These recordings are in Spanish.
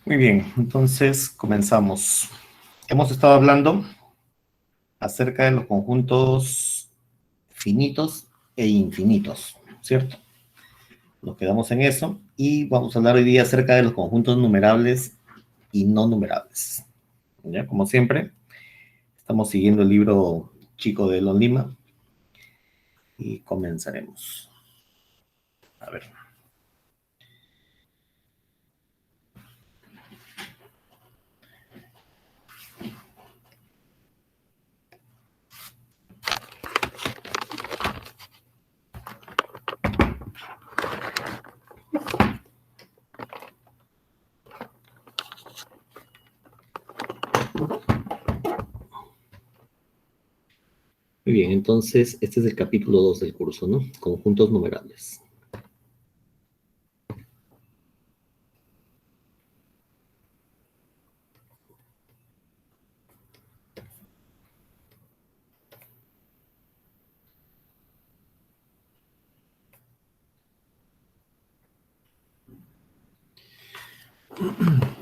Muy bien, entonces comenzamos. Hemos estado hablando acerca de los conjuntos finitos e infinitos, ¿cierto? Nos quedamos en eso y vamos a hablar hoy día acerca de los conjuntos numerables y no numerables. ¿Ya? Como siempre, estamos siguiendo el libro Chico de Elon Lima y comenzaremos. A ver. Muy bien, entonces este es el capítulo 2 del curso, ¿no? Conjuntos numerables.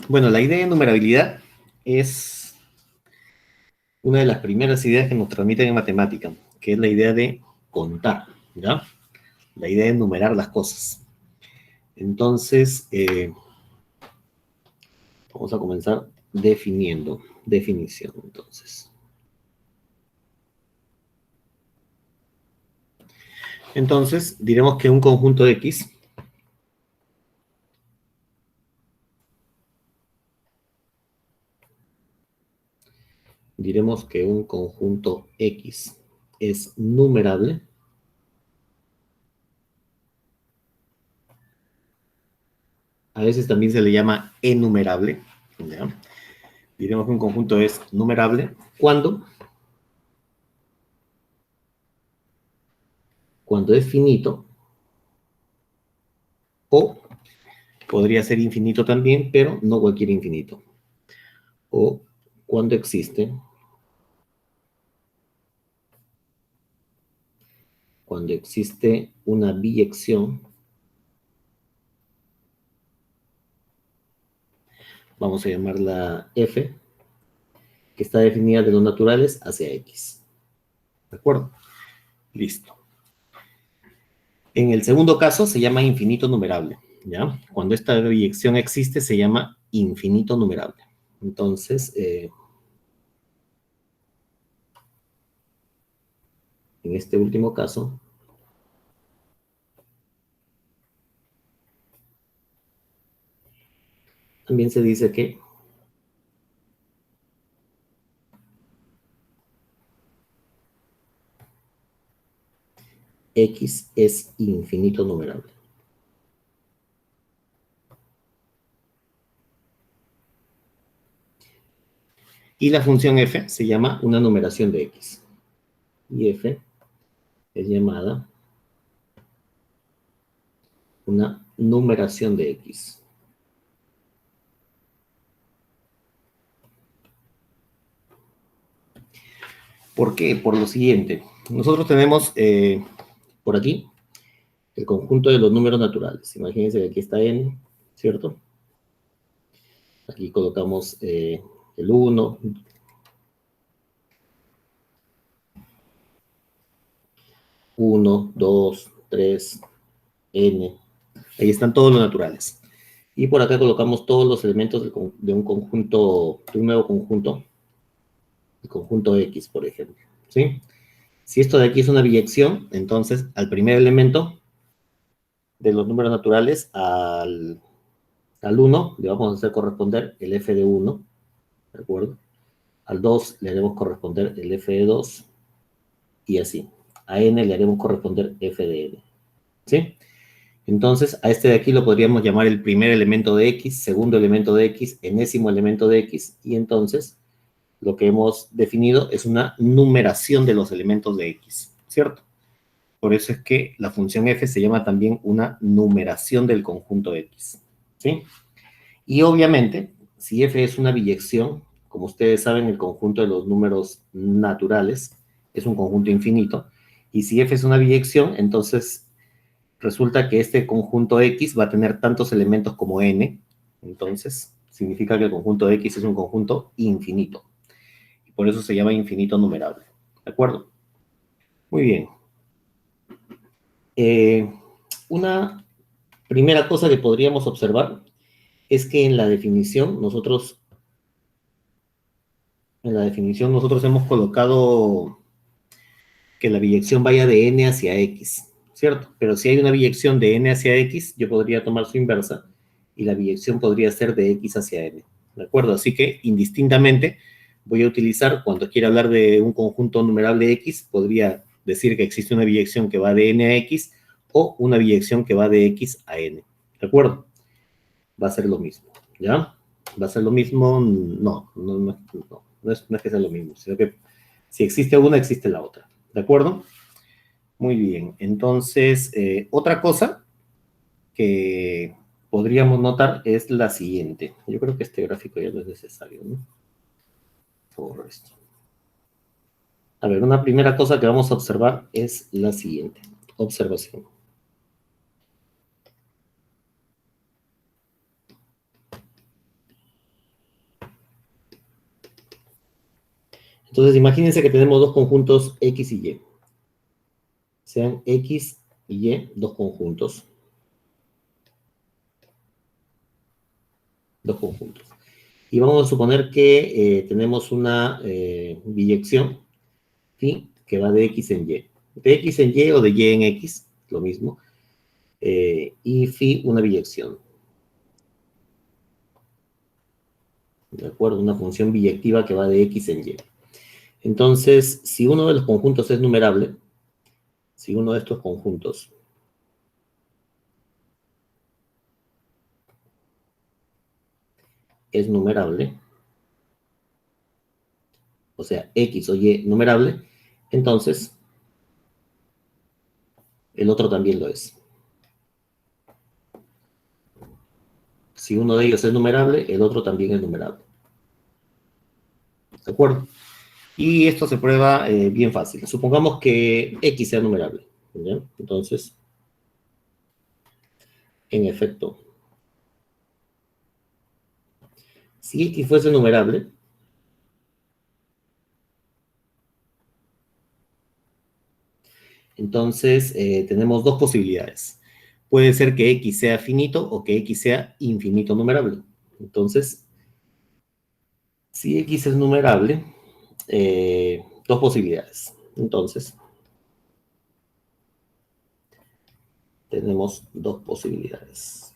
Bueno, la idea de numerabilidad es una de las primeras ideas que nos transmiten en matemática, que es la idea de contar, ¿ya? La idea de numerar las cosas. Entonces, vamos a comenzar definiendo. Definición, entonces. Entonces, diremos que un conjunto X diremos que un conjunto X es numerable a veces también se le llama enumerable, ¿ya? Diremos que un conjunto es numerable cuando es finito o podría ser infinito también, pero no cualquier infinito. O cuando existe una biyección, vamos a llamarla F, que está definida de los naturales hacia X. ¿De acuerdo? Listo. En el segundo caso se llama infinito numerable, ¿ya? Cuando esta biyección existe se llama infinito numerable. Entonces, en este último caso, también se dice que X es infinito numerable. Y la función f se llama una numeración de X. Y f es llamada una numeración de X. ¿Por qué? Por lo siguiente. Nosotros tenemos por aquí el conjunto de los números naturales. Imagínense que aquí está n, ¿cierto? Aquí colocamos el 1, 1, 2, 3, n. Ahí están todos los naturales. Y por acá colocamos todos los elementos de un conjunto, de un nuevo conjunto, el conjunto X, por ejemplo. ¿Sí? Si esto de aquí es una biyección, entonces al primer elemento de los números naturales, al 1, le vamos a hacer corresponder el f de 1, ¿de acuerdo? Al 2 le haremos corresponder el f de 2, y así. A n le haremos corresponder f de n. ¿Sí? Entonces, a este de aquí lo podríamos llamar el primer elemento de X, segundo elemento de X, enésimo elemento de X, y entonces lo que hemos definido es una numeración de los elementos de X, ¿cierto? Por eso es que la función f se llama también una numeración del conjunto X, ¿sí? Y obviamente, si f es una biyección, como ustedes saben, el conjunto de los números naturales es un conjunto infinito, y si f es una biyección, entonces resulta que este conjunto X va a tener tantos elementos como n, entonces significa que el conjunto X es un conjunto infinito. Y por eso se llama infinito numerable. ¿De acuerdo? Muy bien. Una primera cosa que podríamos observar es que en la definición nosotros hemos colocado que la biyección vaya de n hacia x, ¿cierto? Pero si hay una biyección de n hacia x, yo podría tomar su inversa y la biyección podría ser de x hacia n, ¿de acuerdo? Así que indistintamente voy a utilizar, cuando quiera hablar de un conjunto numerable x, podría decir que existe una biyección que va de n a x o una biyección que va de x a n, ¿de acuerdo? Va a ser lo mismo, ¿ya? ¿Va a ser lo mismo? No es que sea lo mismo, sino que si existe una, existe la otra, ¿de acuerdo? Muy bien, entonces, otra cosa que podríamos notar es la siguiente. Yo creo que este gráfico ya no es necesario, ¿no? Por esto. A ver, una primera cosa que vamos a observar es la siguiente. Observación. Entonces, imagínense que tenemos dos conjuntos X y Y. Sean X y Y, dos conjuntos. Dos conjuntos. Y vamos a suponer que tenemos una biyección, ¿sí? Que va de X en Y. De X en Y o de Y en X, lo mismo. Y phi una biyección. ¿De acuerdo? Una función biyectiva que va de X en Y. Entonces, si uno de los conjuntos es numerable, si uno de estos conjuntos es numerable, o sea, X o Y numerable, entonces el otro también lo es. Si uno de ellos es numerable, el otro también es numerable. ¿De acuerdo? Y esto se prueba bien fácil. Supongamos que X sea numerable, ¿ya? Entonces, en efecto, si X fuese numerable, entonces tenemos dos posibilidades. Puede ser que X sea finito o que X sea infinito numerable. Entonces, si X es numerable, dos posibilidades. Entonces, tenemos dos posibilidades.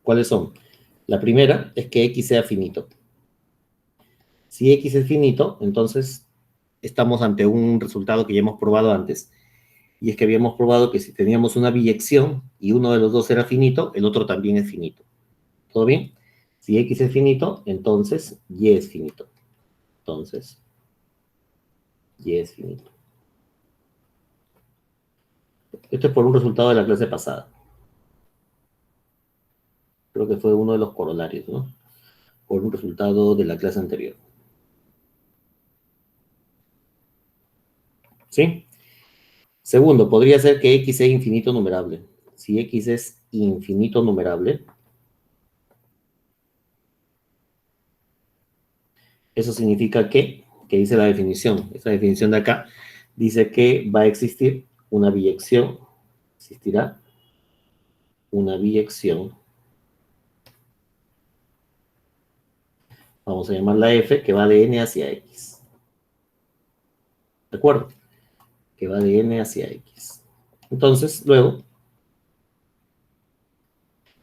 ¿Cuáles son? La primera es que X sea finito. Si X es finito, entonces estamos ante un resultado que ya hemos probado antes. Y es que habíamos probado que si teníamos una biyección y uno de los dos era finito, el otro también es finito. ¿Todo bien? Si X es finito, entonces Y es finito. Entonces, Y es finito. Esto es por un resultado de la clase pasada. Creo que fue uno de los corolarios, ¿no? Por un resultado de la clase anterior. ¿Sí? Segundo, podría ser que X sea infinito numerable. Si X es infinito numerable, eso significa que dice la definición, esta definición de acá, dice que va a existir una biyección, existirá una biyección, vamos a llamarla F, que va de N hacia X. ¿De acuerdo? Que va de N hacia X. Entonces, luego,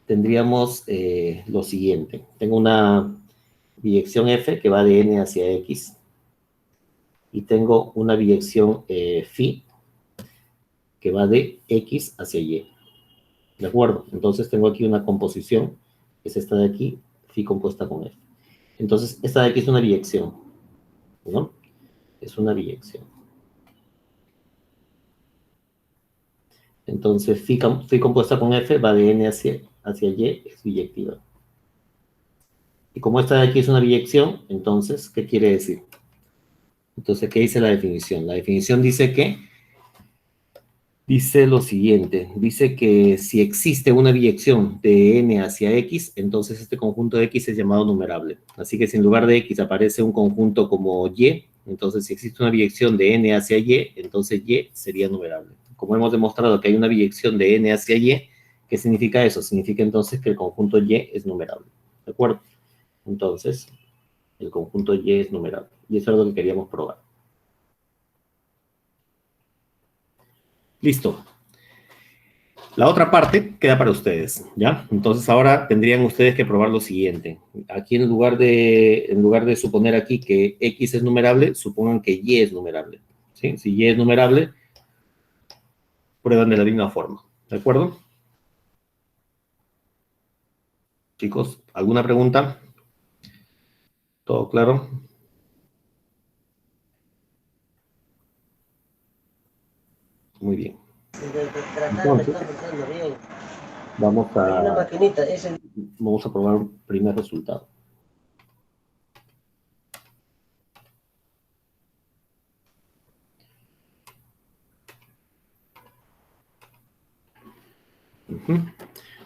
tendríamos lo siguiente. Tengo una biyección F que va de N hacia X. Y tengo una biyección phi que va de X hacia Y. ¿De acuerdo? Entonces tengo aquí una composición, que es esta de aquí, phi compuesta con F. Entonces, esta de aquí es una biyección, ¿no? Es una biyección. Entonces, phi compuesta con F va de N hacia Y, es biyectiva. Y como esta de aquí es una biyección, entonces, ¿qué quiere decir? Entonces, ¿qué dice la definición? La definición dice que Dice lo siguiente, dice que si existe una biyección de n hacia x, entonces este conjunto de x es llamado numerable. Así que si en lugar de x aparece un conjunto como y, entonces si existe una biyección de n hacia y, entonces y sería numerable. Como hemos demostrado que hay una biyección de n hacia y, ¿qué significa eso? Significa entonces que el conjunto y es numerable. ¿De acuerdo? Entonces, el conjunto y es numerable. Y eso es lo que queríamos probar. Listo. La otra parte queda para ustedes, ¿ya? Entonces ahora tendrían ustedes que probar lo siguiente. Aquí en lugar de suponer aquí que X es numerable, supongan que Y es numerable, ¿sí? Si Y es numerable, prueban de la misma forma, ¿de acuerdo? Chicos, ¿alguna pregunta? ¿Todo claro? Muy bien. Entonces, vamos a probar un primer resultado.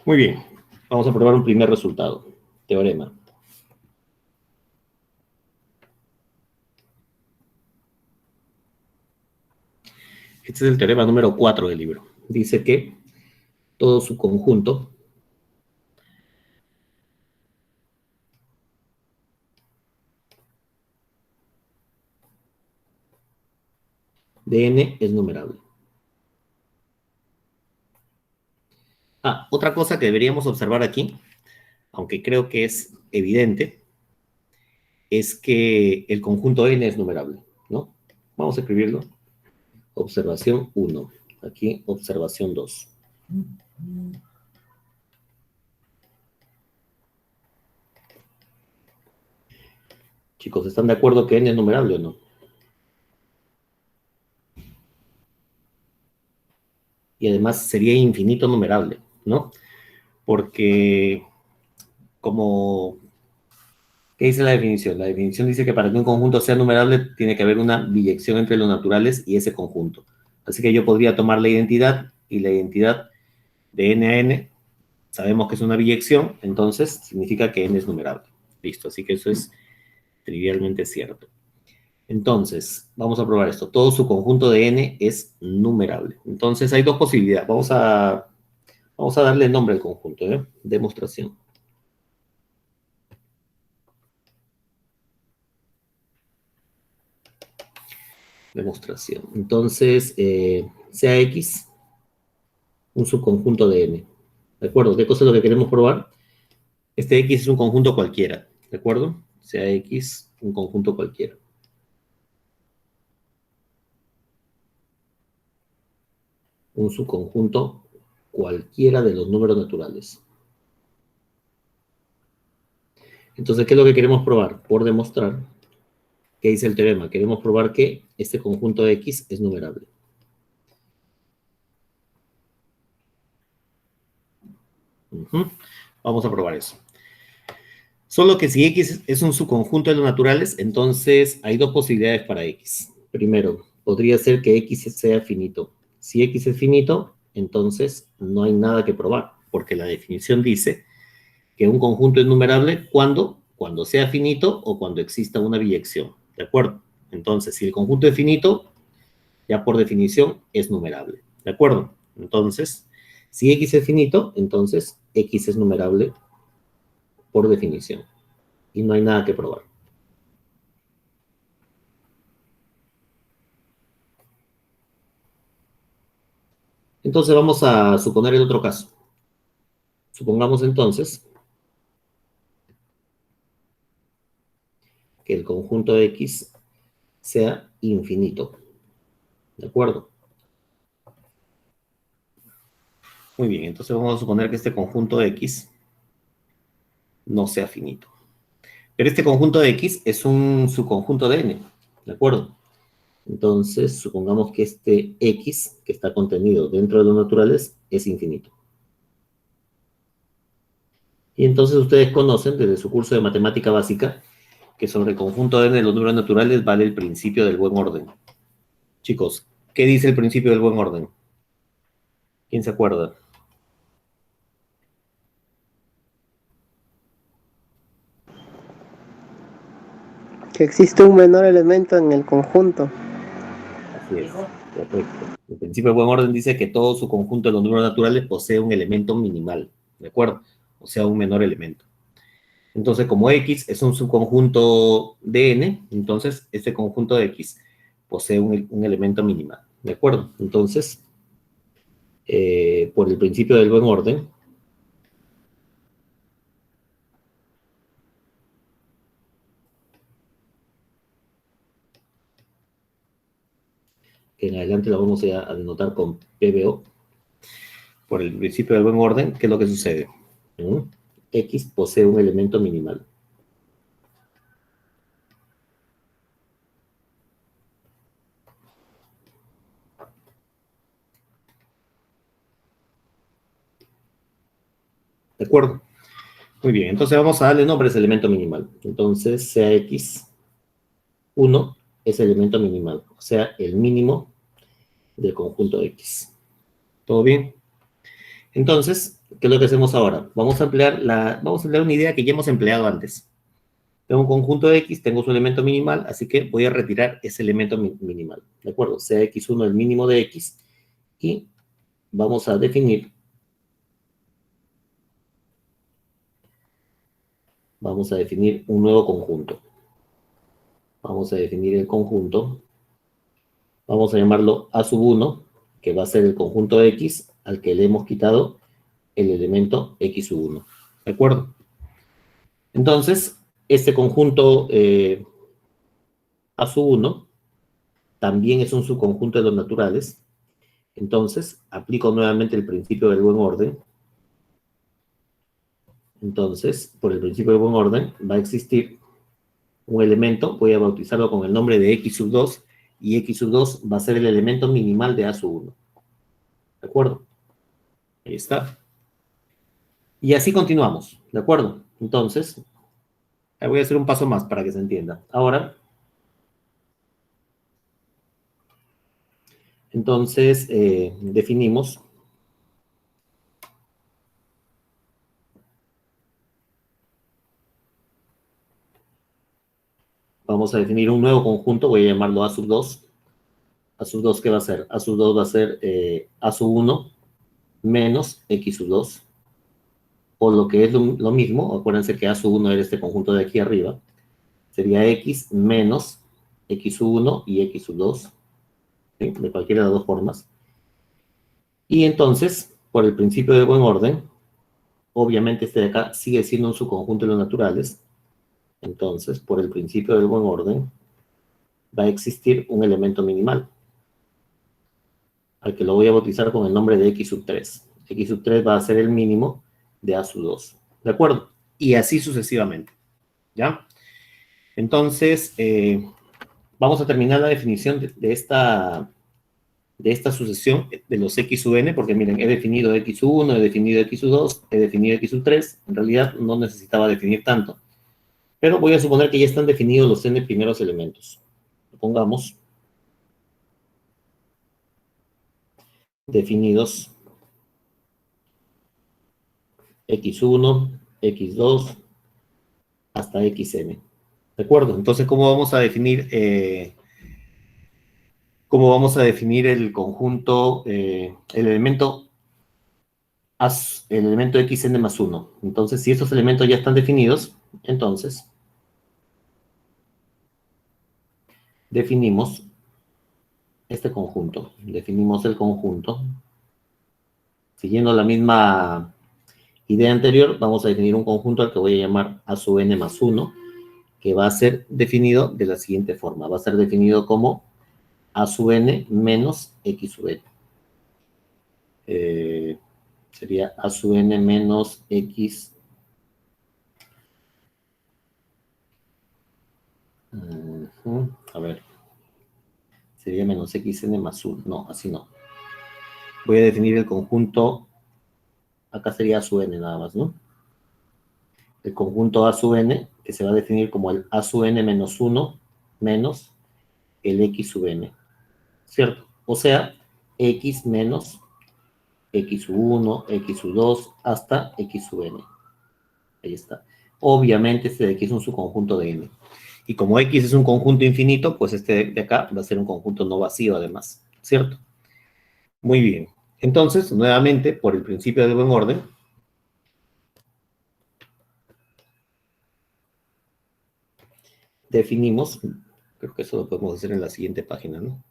Muy bien, vamos a probar un primer resultado. Teorema. Este es el teorema número 4 del libro. Dice que todo su conjunto de n es numerable. Otra cosa que deberíamos observar aquí, aunque creo que es evidente, es que el conjunto n es numerable, ¿no? Vamos a escribirlo. Observación 1. Aquí, observación 2. Chicos, ¿están de acuerdo que n es numerable o no? Y además sería infinito numerable, ¿no? Porque, como, ¿qué dice la definición? La definición dice que para que un conjunto sea numerable tiene que haber una biyección entre los naturales y ese conjunto. Así que yo podría tomar la identidad y la identidad de n a n, sabemos que es una biyección, entonces significa que n es numerable. Listo, así que eso es trivialmente cierto. Entonces, vamos a probar esto. Todo su conjunto de n es numerable. Entonces, hay dos posibilidades. Vamos a darle nombre al conjunto, ¿eh? Demostración. Demostración. Entonces, sea X un subconjunto de n. ¿De acuerdo? ¿Qué cosa es lo que queremos probar? Este X es un conjunto cualquiera. ¿De acuerdo? Sea X un conjunto cualquiera. Un subconjunto cualquiera de los números naturales. Entonces, ¿qué es lo que queremos probar? Por demostrar, ¿qué dice el teorema? Queremos probar que este conjunto de X es numerable. Vamos a probar eso. Solo que si X es un subconjunto de los naturales, entonces hay dos posibilidades para X. Primero, podría ser que X sea finito. Si X es finito, entonces no hay nada que probar, porque la definición dice que un conjunto es numerable cuando sea finito o cuando exista una biyección. ¿De acuerdo? Entonces, si el conjunto es finito, ya por definición es numerable. ¿De acuerdo? Entonces, si X es finito, entonces X es numerable por definición. Y no hay nada que probar. Entonces vamos a suponer el otro caso. Supongamos entonces que el conjunto de X sea infinito. ¿De acuerdo? Muy bien, entonces vamos a suponer que este conjunto de X no sea finito. Pero este conjunto de X es un subconjunto de n. ¿De acuerdo? Entonces, supongamos que este X, que está contenido dentro de los naturales, es infinito. Y entonces ustedes conocen desde su curso de matemática básica que sobre el conjunto de n de los números naturales vale el principio del buen orden. Chicos, ¿qué dice el principio del buen orden? ¿Quién se acuerda? Que existe un menor elemento en el conjunto. Así es, correcto. El principio de buen orden dice que todo su conjunto de los números naturales posee un elemento minimal, ¿de acuerdo? O sea, un menor elemento. Entonces, como X es un subconjunto de N, entonces este conjunto de X posee un elemento minimal, ¿de acuerdo? Entonces, por el principio del buen orden, que en adelante lo vamos a denotar con PBO, por el principio del buen orden, ¿qué es lo que sucede? ¿Mm? X posee un elemento minimal. ¿De acuerdo? Muy bien, entonces vamos a darle nombre a ese elemento minimal. Entonces, sea X1 es el elemento minimal, o sea, el mínimo del conjunto X. ¿Todo bien? Entonces, ¿qué es lo que hacemos ahora? Vamos a emplear una idea que ya hemos empleado antes. Tengo un conjunto de X, tengo su elemento minimal, así que voy a retirar ese elemento minimal. ¿De acuerdo? Sea X1 el mínimo de X y vamos a definir un nuevo conjunto. Vamos a definir el conjunto. Vamos a llamarlo A1, que va a ser el conjunto de X al que le hemos quitado el elemento X1. ¿De acuerdo? Entonces, este conjunto A1 también es un subconjunto de los naturales. Entonces, aplico nuevamente el principio del buen orden. Entonces, por el principio del buen orden, va a existir un elemento, voy a bautizarlo con el nombre de X2, y X2 va a ser el elemento minimal de A1. ¿De acuerdo? Ahí está. Y así continuamos, ¿de acuerdo? Entonces, voy a hacer un paso más para que se entienda. Ahora, entonces, definimos vamos a definir un nuevo conjunto, voy a llamarlo A2. A2, ¿qué va a ser? A2 va a ser A1 menos X2, o lo que es lo mismo, acuérdense que A1 era este conjunto de aquí arriba, sería X menos X1 y X2, ¿sí? De cualquiera de las dos formas. Y entonces, por el principio de buen orden, obviamente este de acá sigue siendo un subconjunto de los naturales, entonces, por el principio del buen orden, va a existir un elemento minimal, al que lo voy a bautizar con el nombre de X3. X3 va a ser el mínimo de A2. ¿De acuerdo? Y así sucesivamente. ¿Ya? Entonces, vamos a terminar la definición de esta sucesión de los X(n), porque miren, he definido X1, he definido X2, he definido X3. En realidad no necesitaba definir tanto. Pero voy a suponer que ya están definidos los n primeros elementos. Pongamos definidos X1, X2, hasta Xn. ¿De acuerdo? Entonces, cómo vamos a definir el conjunto, el elemento Xn más 1? Entonces, si estos elementos ya están definidos, entonces definimos este conjunto. Definimos el conjunto. Siguiendo la misma idea anterior, vamos a definir un conjunto al que voy a llamar A(n más 1, que va a ser definido de la siguiente forma. Va a ser definido como A(n menos X(n). Sería A(n menos X. A ver. Sería menos Xn más 1. No, así no. Voy a definir el conjunto. Acá sería A(n) nada más, ¿no? El conjunto A(n), que se va a definir como el A(n menos 1 menos el X(n). ¿Cierto? O sea, X menos X sub 1, X sub 2, hasta X sub n. Ahí está. Obviamente este de aquí es un subconjunto de n. Y como X es un conjunto infinito, pues este de acá va a ser un conjunto no vacío además, ¿cierto? Muy bien. Entonces, nuevamente, por el principio del buen orden, definimos, creo que eso lo podemos hacer en la siguiente página, ¿no?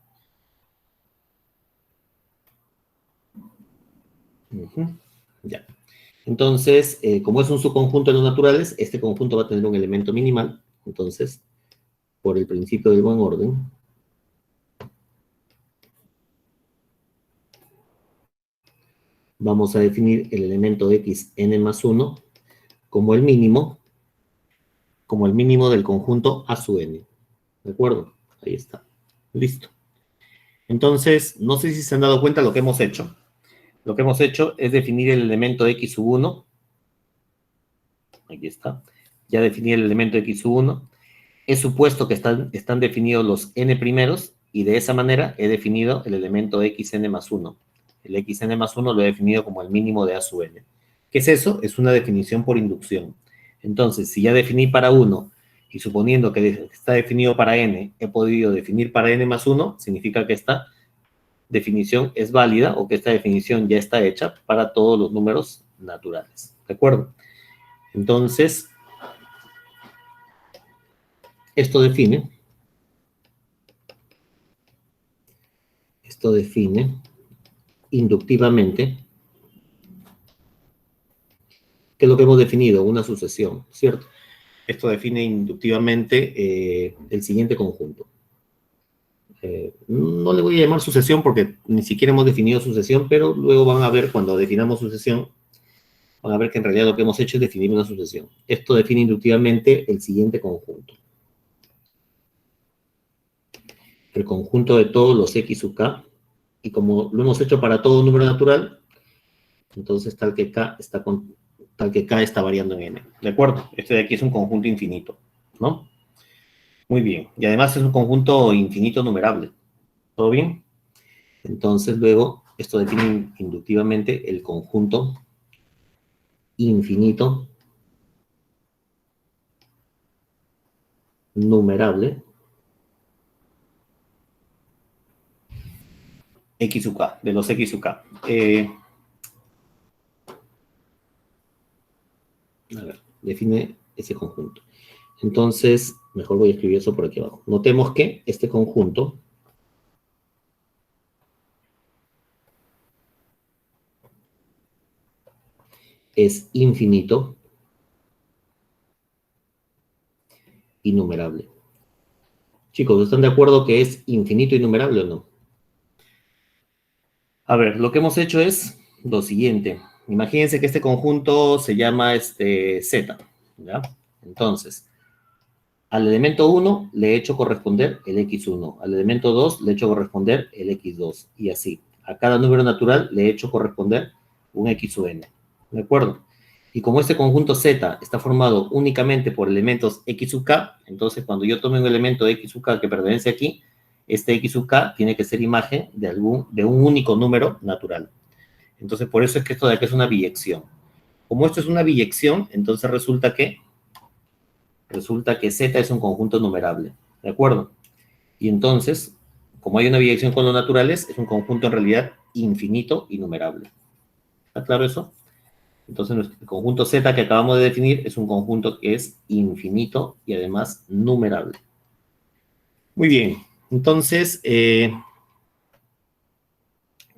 Ya. Entonces, como es un subconjunto de los naturales, este conjunto va a tener un elemento minimal. Entonces, por el principio del buen orden, vamos a definir el elemento x n más 1 como el mínimo del conjunto A sub n. ¿De acuerdo? Ahí está. Listo. Entonces, no sé si se han dado cuenta de lo que hemos hecho. Lo que hemos hecho es definir el elemento x sub 1. Aquí está. Ya definí el elemento x sub 1. He supuesto que están definidos los n primeros y de esa manera he definido el elemento xn más 1. El xn más 1 lo he definido como el mínimo de A sub n. ¿Qué es eso? Es una definición por inducción. Entonces, si ya definí para 1 y suponiendo que está definido para n, he podido definir para n más 1, significa que esta definición es válida o que esta definición ya está hecha para todos los números naturales. ¿De acuerdo? Entonces, esto define inductivamente que es lo que hemos definido, una sucesión, ¿cierto? Esto define inductivamente el siguiente conjunto. No le voy a llamar sucesión porque ni siquiera hemos definido sucesión, pero luego van a ver cuando definamos sucesión, van a ver que en realidad lo que hemos hecho es definir una sucesión. Esto define inductivamente el siguiente conjunto. El conjunto de todos los x sub k, y como lo hemos hecho para todo número natural, entonces tal que k está variando en n. ¿De acuerdo? Este de aquí es un conjunto infinito, ¿no? Muy bien. Y además es un conjunto infinito numerable. ¿Todo bien? Entonces luego esto define inductivamente el conjunto infinito numerable x sub k, de los x sub k. A ver, define ese conjunto. Entonces, mejor voy a escribir eso por aquí abajo. Notemos que este conjunto es infinito y numerable. Chicos, ¿están de acuerdo que es infinito y numerable o no? A ver, lo que hemos hecho es lo siguiente. Imagínense que este conjunto se llama Z, ¿ya? Entonces, al elemento 1 le he hecho corresponder el x1, al elemento 2 le he hecho corresponder el x2, y así. A cada número natural le he hecho corresponder un x sub n, ¿de acuerdo? Y como este conjunto Z está formado únicamente por elementos x sub k, entonces cuando yo tome un elemento x sub k que pertenece aquí, este x sub k tiene que ser imagen de un único número natural. Entonces por eso es que esto de aquí es una biyección. Como esto es una biyección, entonces resulta que Z es un conjunto numerable, ¿de acuerdo? Y entonces, como hay una biyección con los naturales, es un conjunto en realidad infinito y numerable. ¿Está claro eso? Entonces, el conjunto Z que acabamos de definir es un conjunto que es infinito y además numerable. Muy bien. Entonces, ¿qué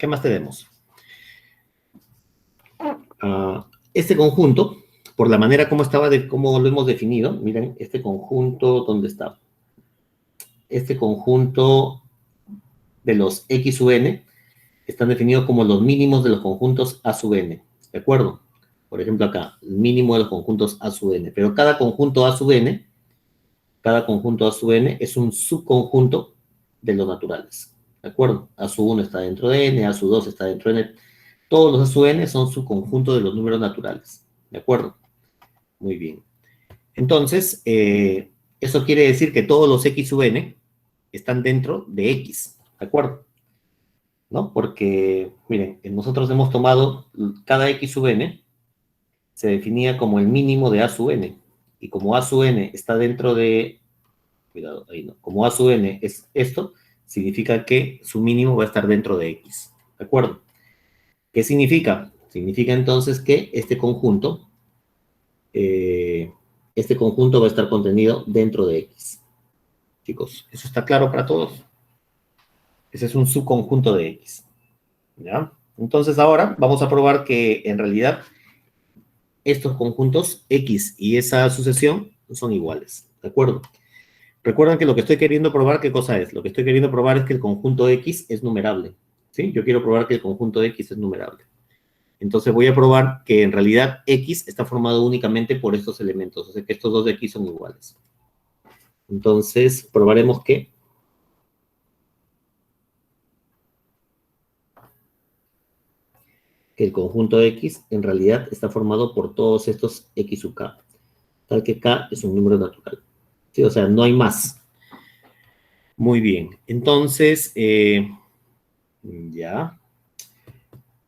más tenemos? Este conjunto, por la manera como lo hemos definido, miren, este conjunto, ¿dónde está? Este conjunto de los x sub n están definidos como los mínimos de los conjuntos A sub n, ¿de acuerdo? Por ejemplo acá, el mínimo de los conjuntos A sub n, pero cada conjunto A sub n es un subconjunto de los naturales, ¿de acuerdo? A sub 1 está dentro de n, A sub 2 está dentro de n, todos los A sub n son subconjuntos de los números naturales, ¿de acuerdo? Muy bien. Entonces, eso quiere decir que todos los x sub n están dentro de x, ¿de acuerdo? ¿no? Porque, miren, nosotros hemos tomado cada x sub n, se definía como el mínimo de a sub n, y como a sub n está dentro de, cuidado, ahí no, como a sub n es esto, significa que su mínimo va a estar dentro de x, ¿de acuerdo? ¿Qué significa? Significa entonces que este conjunto va a estar contenido dentro de x. Chicos, ¿eso está claro para todos? Ese es un subconjunto de x, ¿ya? Entonces ahora vamos a probar que en realidad estos conjuntos x y esa sucesión son iguales, ¿de acuerdo? Recuerden que lo que estoy queriendo probar, ¿qué cosa es? Lo que estoy queriendo probar es que el conjunto x es numerable, ¿sí? Yo quiero probar que el conjunto x es numerable. Entonces voy a probar que en realidad x está formado únicamente por estos elementos, o sea que estos dos de aquí son iguales. Entonces probaremos que el conjunto x en realidad está formado por todos estos x sub k, tal que k es un número natural. ¿Sí? O sea, no hay más. Muy bien. Entonces, ya.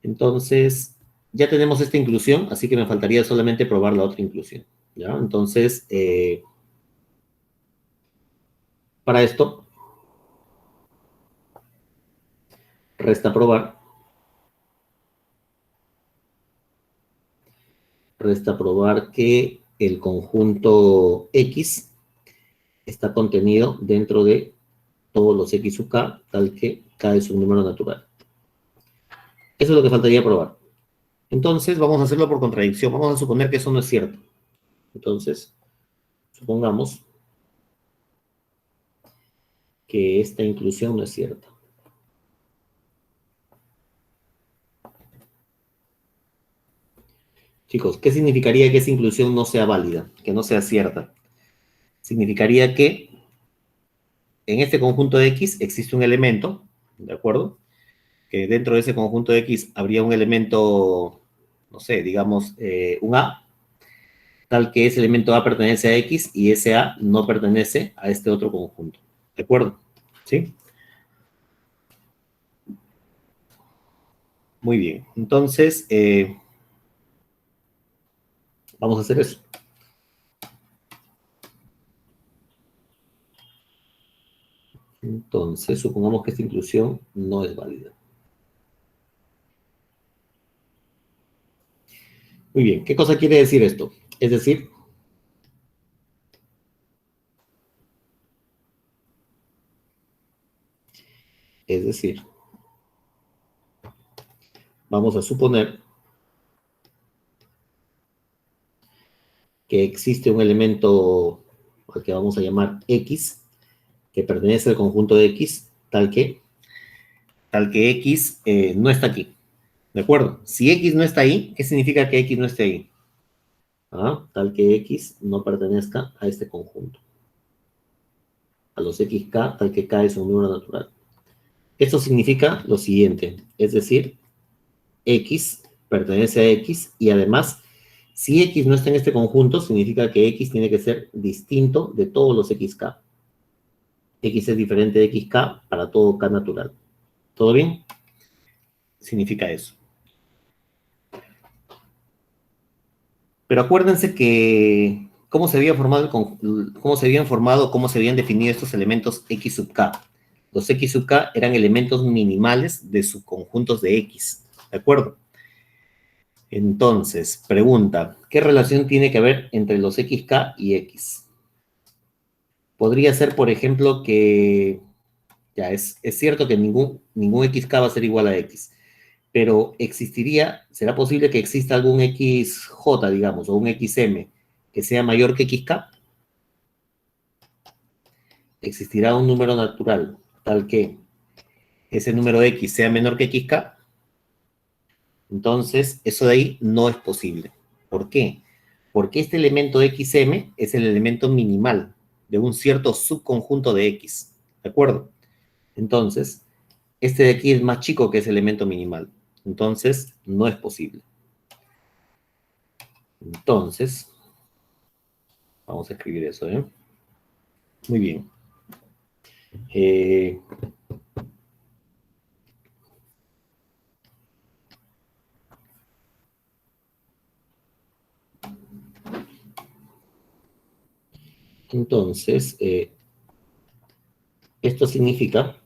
Entonces, ya tenemos esta inclusión, así que me faltaría solamente probar la otra inclusión. ¿Ya? Entonces, para esto, resta probar. Resta probar que el conjunto x está contenido dentro de todos los x sub k, tal que k es un número natural. Eso es lo que faltaría probar. Entonces, vamos a hacerlo por contradicción. Vamos a suponer que eso no es cierto. Entonces, supongamos que esta inclusión no es cierta. Chicos, ¿qué significaría que esa inclusión no sea válida, que no sea cierta? Significaría que en este conjunto de x existe un elemento, ¿de acuerdo? Que dentro de ese conjunto de x habría un elemento, no sé, digamos, un a, tal que ese elemento a pertenece a x y ese a no pertenece a este otro conjunto. ¿De acuerdo? ¿Sí? Muy bien. Entonces, vamos a hacer eso. Entonces, supongamos que esta inclusión no es válida. Muy bien. ¿Qué cosa quiere decir esto? Es decir, vamos a suponer que existe un elemento al que vamos a llamar x, que pertenece al conjunto de x, tal que x no está aquí. ¿De acuerdo? Si x no está ahí, ¿qué significa que x no esté ahí? Tal que x no pertenezca a este conjunto. A los xk, tal que k es un número natural. Esto significa lo siguiente, es decir, x pertenece a x y además, si x no está en este conjunto, significa que x tiene que ser distinto de todos los xk. X es diferente de xk para todo k natural. ¿Todo bien? Significa eso. Pero acuérdense que cómo se había formado cómo se habían formado, cómo se habían definido estos elementos x sub k. Los x sub k eran elementos minimales de subconjuntos de x. ¿De acuerdo? Entonces, pregunta, ¿qué relación tiene que haber entre los xk y x? Podría ser, por ejemplo, que ya es cierto que ningún xk va a ser igual a x, pero será posible que exista algún xj, digamos, o un xm que sea mayor que xk. Existirá un número natural tal que ese número x sea menor que xk. Entonces, eso de ahí no es posible. ¿Por qué? Porque este elemento xm es el elemento minimal de un cierto subconjunto de x. ¿De acuerdo? Entonces, este de aquí es más chico que ese elemento minimal. Entonces, no es posible. Entonces, vamos a escribir eso, ¿eh? Muy bien. Entonces, esto significa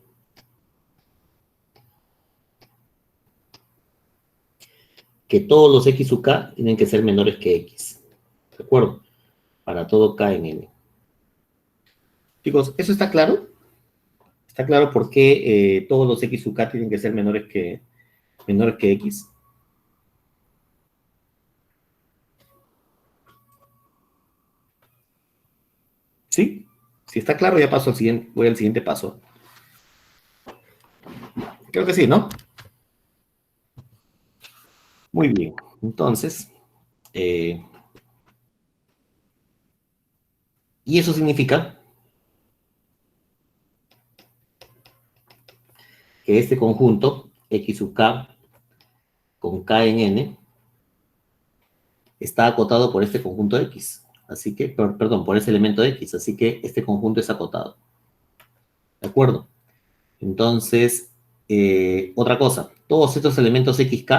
que todos los x sub k tienen que ser menores que x. ¿De acuerdo? Para todo k en n. Chicos, ¿eso está claro? ¿Está claro por qué todos los x sub k tienen que ser menores que x? ¿Sí? Si está claro, ya paso al siguiente, voy al siguiente paso. Creo que sí, ¿no? Muy bien. Entonces, y eso significa que este conjunto, x sub k con k en n, está acotado por este conjunto x. Así que, perdón, por ese elemento x. Así que este conjunto es acotado. ¿De acuerdo? Entonces, otra cosa. Todos estos elementos xk,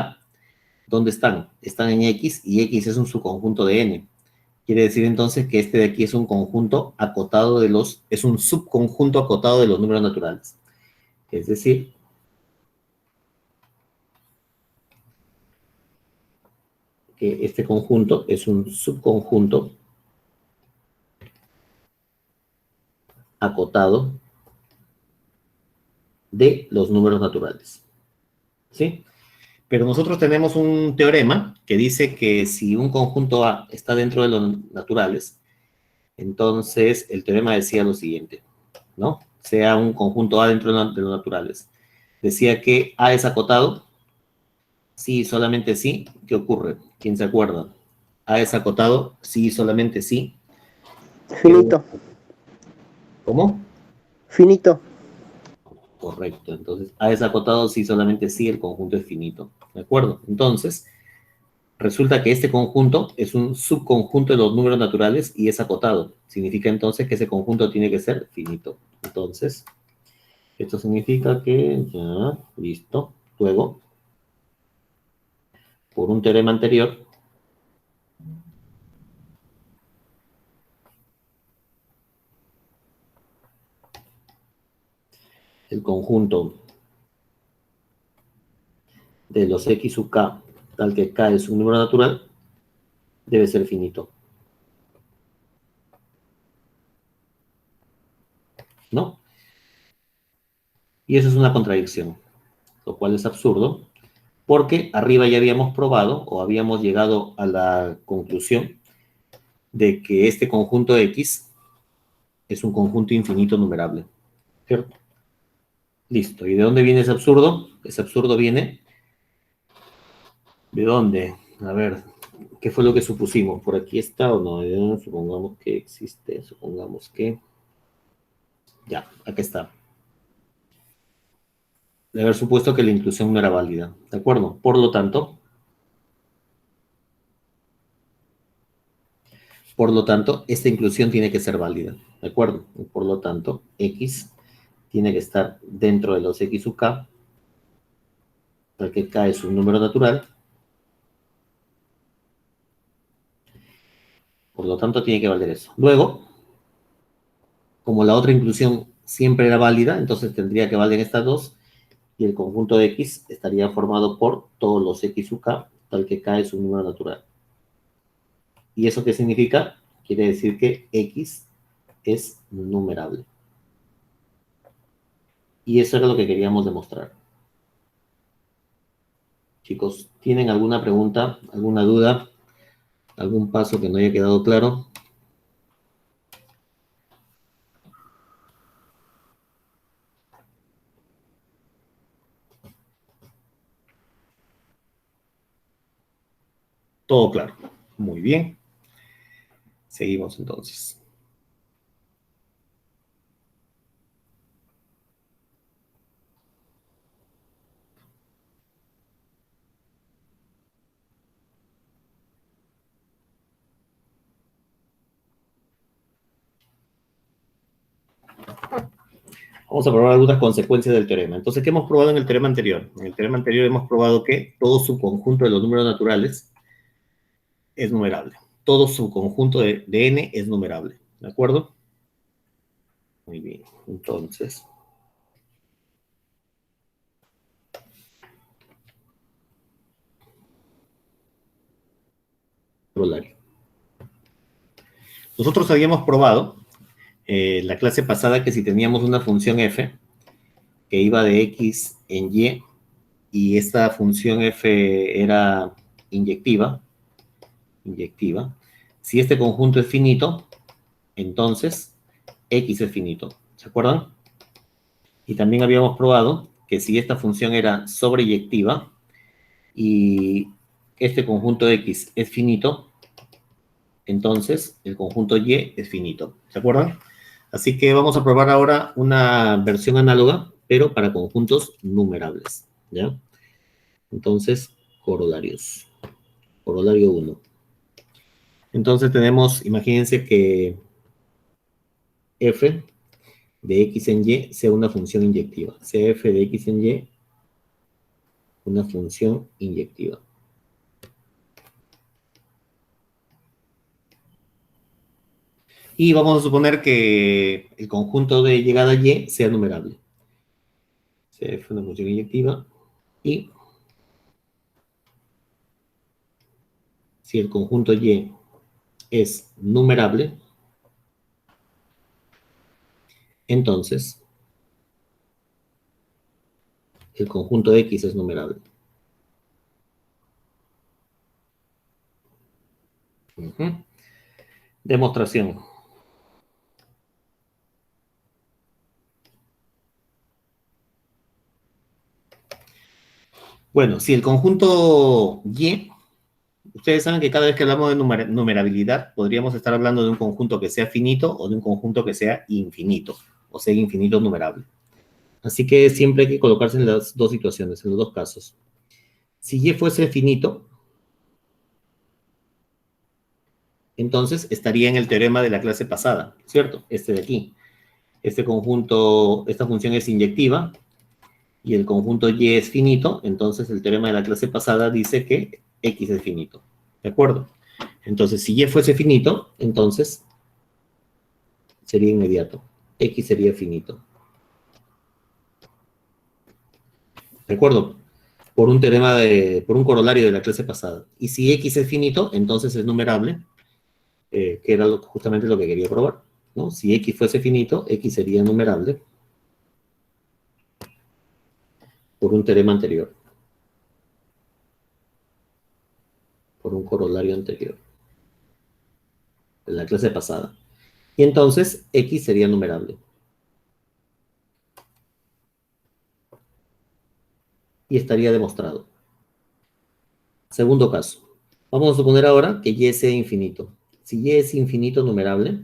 ¿dónde están? Están en x y x es un subconjunto de n. Quiere decir entonces que este de aquí es un conjunto acotado de los, es un subconjunto acotado de los números naturales. Es decir, que este conjunto es un subconjunto acotado de los números naturales. ¿Sí? Pero nosotros tenemos un teorema que dice que si un conjunto A está dentro de los naturales, entonces el teorema decía lo siguiente, ¿no? Sea un conjunto A dentro de los naturales. Decía que A es acotado, sí, solamente sí. ¿Qué ocurre? ¿Quién se acuerda? A es acotado, sí, solamente sí. Finito. ¿Cómo? Finito. Correcto. Entonces, A es acotado, sí, solamente sí, el conjunto es finito. ¿De acuerdo? Entonces, resulta que este conjunto es un subconjunto de los números naturales y es acotado. Significa entonces que ese conjunto tiene que ser finito. Entonces, esto significa que ya, listo. Luego, por un teorema anterior, el conjunto de los x sub k, tal que k es un número natural, debe ser finito. ¿No? Y eso es una contradicción, lo cual es absurdo, porque arriba ya habíamos probado o habíamos llegado a la conclusión de que este conjunto X es un conjunto infinito numerable, ¿cierto? Listo. ¿Y de dónde viene ese absurdo? Ese absurdo viene, ¿de dónde? A ver, ¿qué fue lo que supusimos? ¿Por aquí está o no? Supongamos que existe, supongamos que... Ya, acá está. De haber supuesto que la inclusión no era válida, ¿de acuerdo? Por lo tanto, esta inclusión tiene que ser válida, ¿de acuerdo? Y por lo tanto, X tiene que estar dentro de los X sub K, porque K es un número natural, por lo tanto tiene que valer eso. Luego, como la otra inclusión siempre era válida, entonces tendría que valer estas dos, y el conjunto de X estaría formado por todos los X sub K, tal que K es un número natural. ¿Y eso qué significa? Quiere decir que X es numerable. Y eso era lo que queríamos demostrar. Chicos, ¿tienen alguna pregunta, alguna duda, algún paso que no haya quedado claro? Todo claro. Muy bien. Seguimos entonces. Vamos a probar algunas consecuencias del teorema. Entonces, ¿qué hemos probado en el teorema anterior? En el teorema anterior hemos probado que todo subconjunto de los números naturales es numerable. Todo subconjunto de n es numerable. ¿De acuerdo? Muy bien, entonces. Corolario. Nosotros habíamos probado la clase pasada que si teníamos una función f que iba de x en y esta función f era inyectiva, si este conjunto es finito, entonces x es finito. ¿Se acuerdan? Y también habíamos probado que si esta función era sobreyectiva y este conjunto x es finito, entonces el conjunto y es finito. ¿Se acuerdan? Así que vamos a probar ahora una versión análoga, pero para conjuntos numerables. ¿Ya? Entonces, corolarios. Corolario 1. Entonces tenemos, imagínense que f de x en y sea una función inyectiva. Sea f de x en y una función inyectiva. Y vamos a suponer que el conjunto de llegada y sea numerable. Sea f una función inyectiva y si el conjunto y es numerable, entonces el conjunto X es numerable. Demostración. Bueno, si el conjunto Y, ustedes saben que cada vez que hablamos de numerabilidad, podríamos estar hablando de un conjunto que sea finito o de un conjunto que sea infinito, o sea, infinito numerable. Así que siempre hay que colocarse en las dos situaciones, en los dos casos. Si Y fuese finito, entonces estaría en el teorema de la clase pasada, ¿cierto? Este de aquí. Este conjunto, esta función es inyectiva y el conjunto Y es finito, entonces el teorema de la clase pasada dice que X es finito. ¿De acuerdo? Entonces, si Y fuese finito, entonces sería inmediato. X sería finito. ¿De acuerdo? Por un teorema por un corolario de la clase pasada. Y si X es finito, entonces es numerable, que era justamente lo que quería probar, ¿no? Si X fuese finito, X sería numerable por un teorema anterior, por un corolario anterior, de la clase pasada. Y entonces X sería numerable. Y estaría demostrado. Segundo caso. Vamos a suponer ahora que Y sea infinito. Si Y es infinito numerable,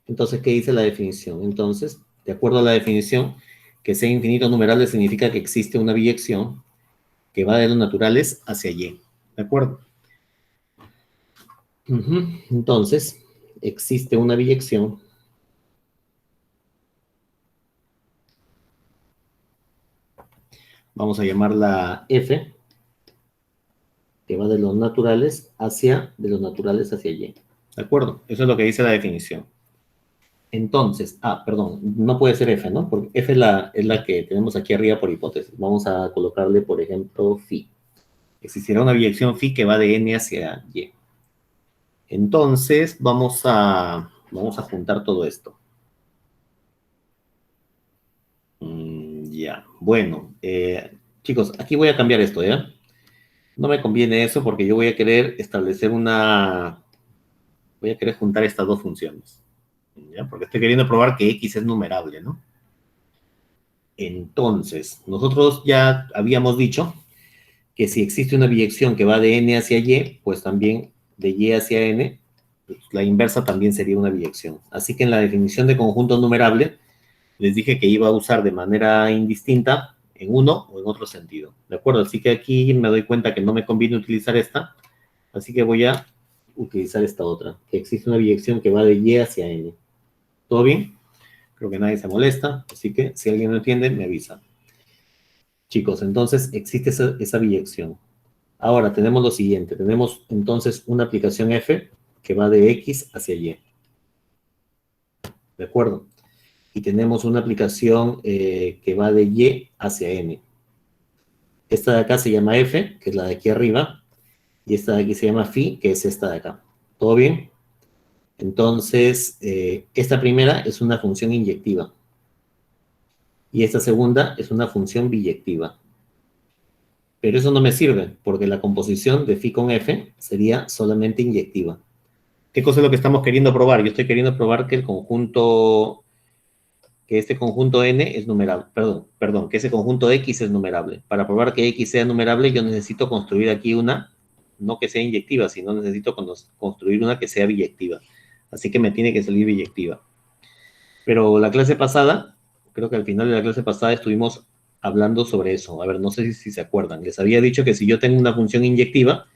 entonces, ¿qué dice la definición? Entonces, de acuerdo a la definición, que sea infinito numerable significa que existe una biyección que va de los naturales hacia Y. ¿De acuerdo? Entonces, existe una biyección vamos a llamarla F, que va de los naturales hacia Y. ¿De acuerdo? Eso es lo que dice la definición. Entonces, perdón, no puede ser F, ¿no? Porque F es la que tenemos aquí arriba por hipótesis. Vamos a colocarle, por ejemplo, phi. Existirá una biyección phi que va de N hacia Y. Entonces, vamos a juntar todo esto. Ya, bueno, chicos, aquí voy a cambiar esto, ¿ya? No me conviene eso porque yo voy a querer establecer voy a querer juntar estas dos funciones, ¿ya? Porque estoy queriendo probar que X es numerable, ¿no? Entonces, nosotros ya habíamos dicho que si existe una biyección que va de N hacia Y, pues también de Y hacia N, pues la inversa también sería una biyección. Así que en la definición de conjunto numerable, les dije que iba a usar de manera indistinta en uno o en otro sentido. ¿De acuerdo? Así que aquí me doy cuenta que no me conviene utilizar esta, así que voy a utilizar esta otra, que existe una biyección que va de Y hacia N. ¿Todo bien? Creo que nadie se molesta, así que si alguien no entiende, me avisa. Chicos, entonces existe esa biyección. Ahora tenemos lo siguiente, tenemos entonces una aplicación F que va de X hacia Y. ¿De acuerdo? Y tenemos una aplicación que va de Y hacia N. Esta de acá se llama F, que es la de aquí arriba, y esta de aquí se llama Phi, que es esta de acá. ¿Todo bien? Entonces, esta primera es una función inyectiva. Y esta segunda es una función biyectiva. Pero eso no me sirve, porque la composición de phi con f sería solamente inyectiva. ¿Qué cosa es lo que estamos queriendo probar? Yo estoy queriendo probar que este conjunto n es numerable. Perdón, que ese conjunto x es numerable. Para probar que x sea numerable, yo necesito construir aquí una, no que sea inyectiva, sino necesito construir una que sea biyectiva. Así que me tiene que salir biyectiva. Pero la clase pasada, creo que al final de la clase pasada estuvimos hablando sobre eso. A ver, no sé si se acuerdan. Les había dicho que si yo tengo una función inyectiva,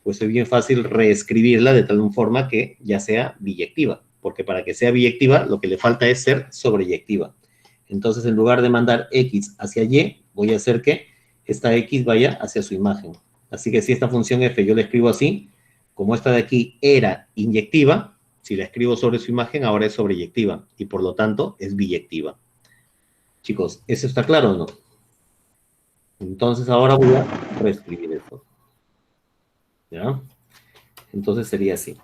pues es bien fácil reescribirla de tal forma que ya sea biyectiva. Porque para que sea biyectiva, lo que le falta es ser sobreyectiva. Entonces, en lugar de mandar x hacia y, voy a hacer que esta x vaya hacia su imagen. Así que si esta función f yo la escribo así, como esta de aquí era inyectiva, si la escribo sobre su imagen, ahora es sobreyectiva y por lo tanto es biyectiva. Chicos, ¿eso está claro o no? Entonces ahora voy a reescribir esto. ¿Ya? Entonces sería así.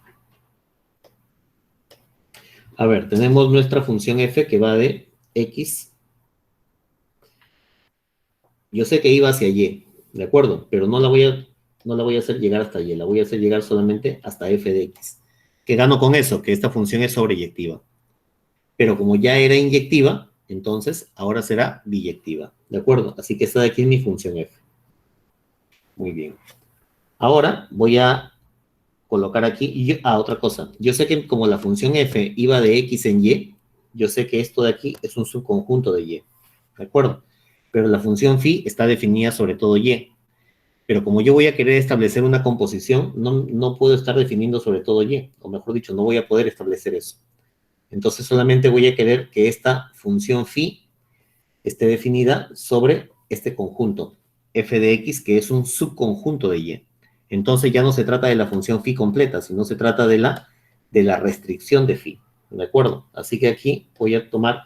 A ver, tenemos nuestra función f que va de x. Yo sé que iba hacia y, ¿de acuerdo? Pero no la voy a hacer llegar hasta y, la voy a hacer llegar solamente hasta f de x. ¿Qué gano con eso? Que esta función es sobreyectiva. Pero como ya era inyectiva, entonces ahora será biyectiva, ¿de acuerdo? Así que esta de aquí es mi función f. Muy bien. Ahora voy a colocar aquí, otra cosa. Yo sé que como la función f iba de x en y, yo sé que esto de aquí es un subconjunto de y, ¿de acuerdo? Pero la función phi está definida sobre todo y. Pero como yo voy a querer establecer una composición, no puedo estar definiendo sobre todo y, o mejor dicho, no voy a poder establecer eso. Entonces solamente voy a querer que esta función phi esté definida sobre este conjunto, f de x, que es un subconjunto de y. Entonces ya no se trata de la función phi completa, sino se trata de la restricción de phi, ¿de acuerdo? Así que aquí voy a tomar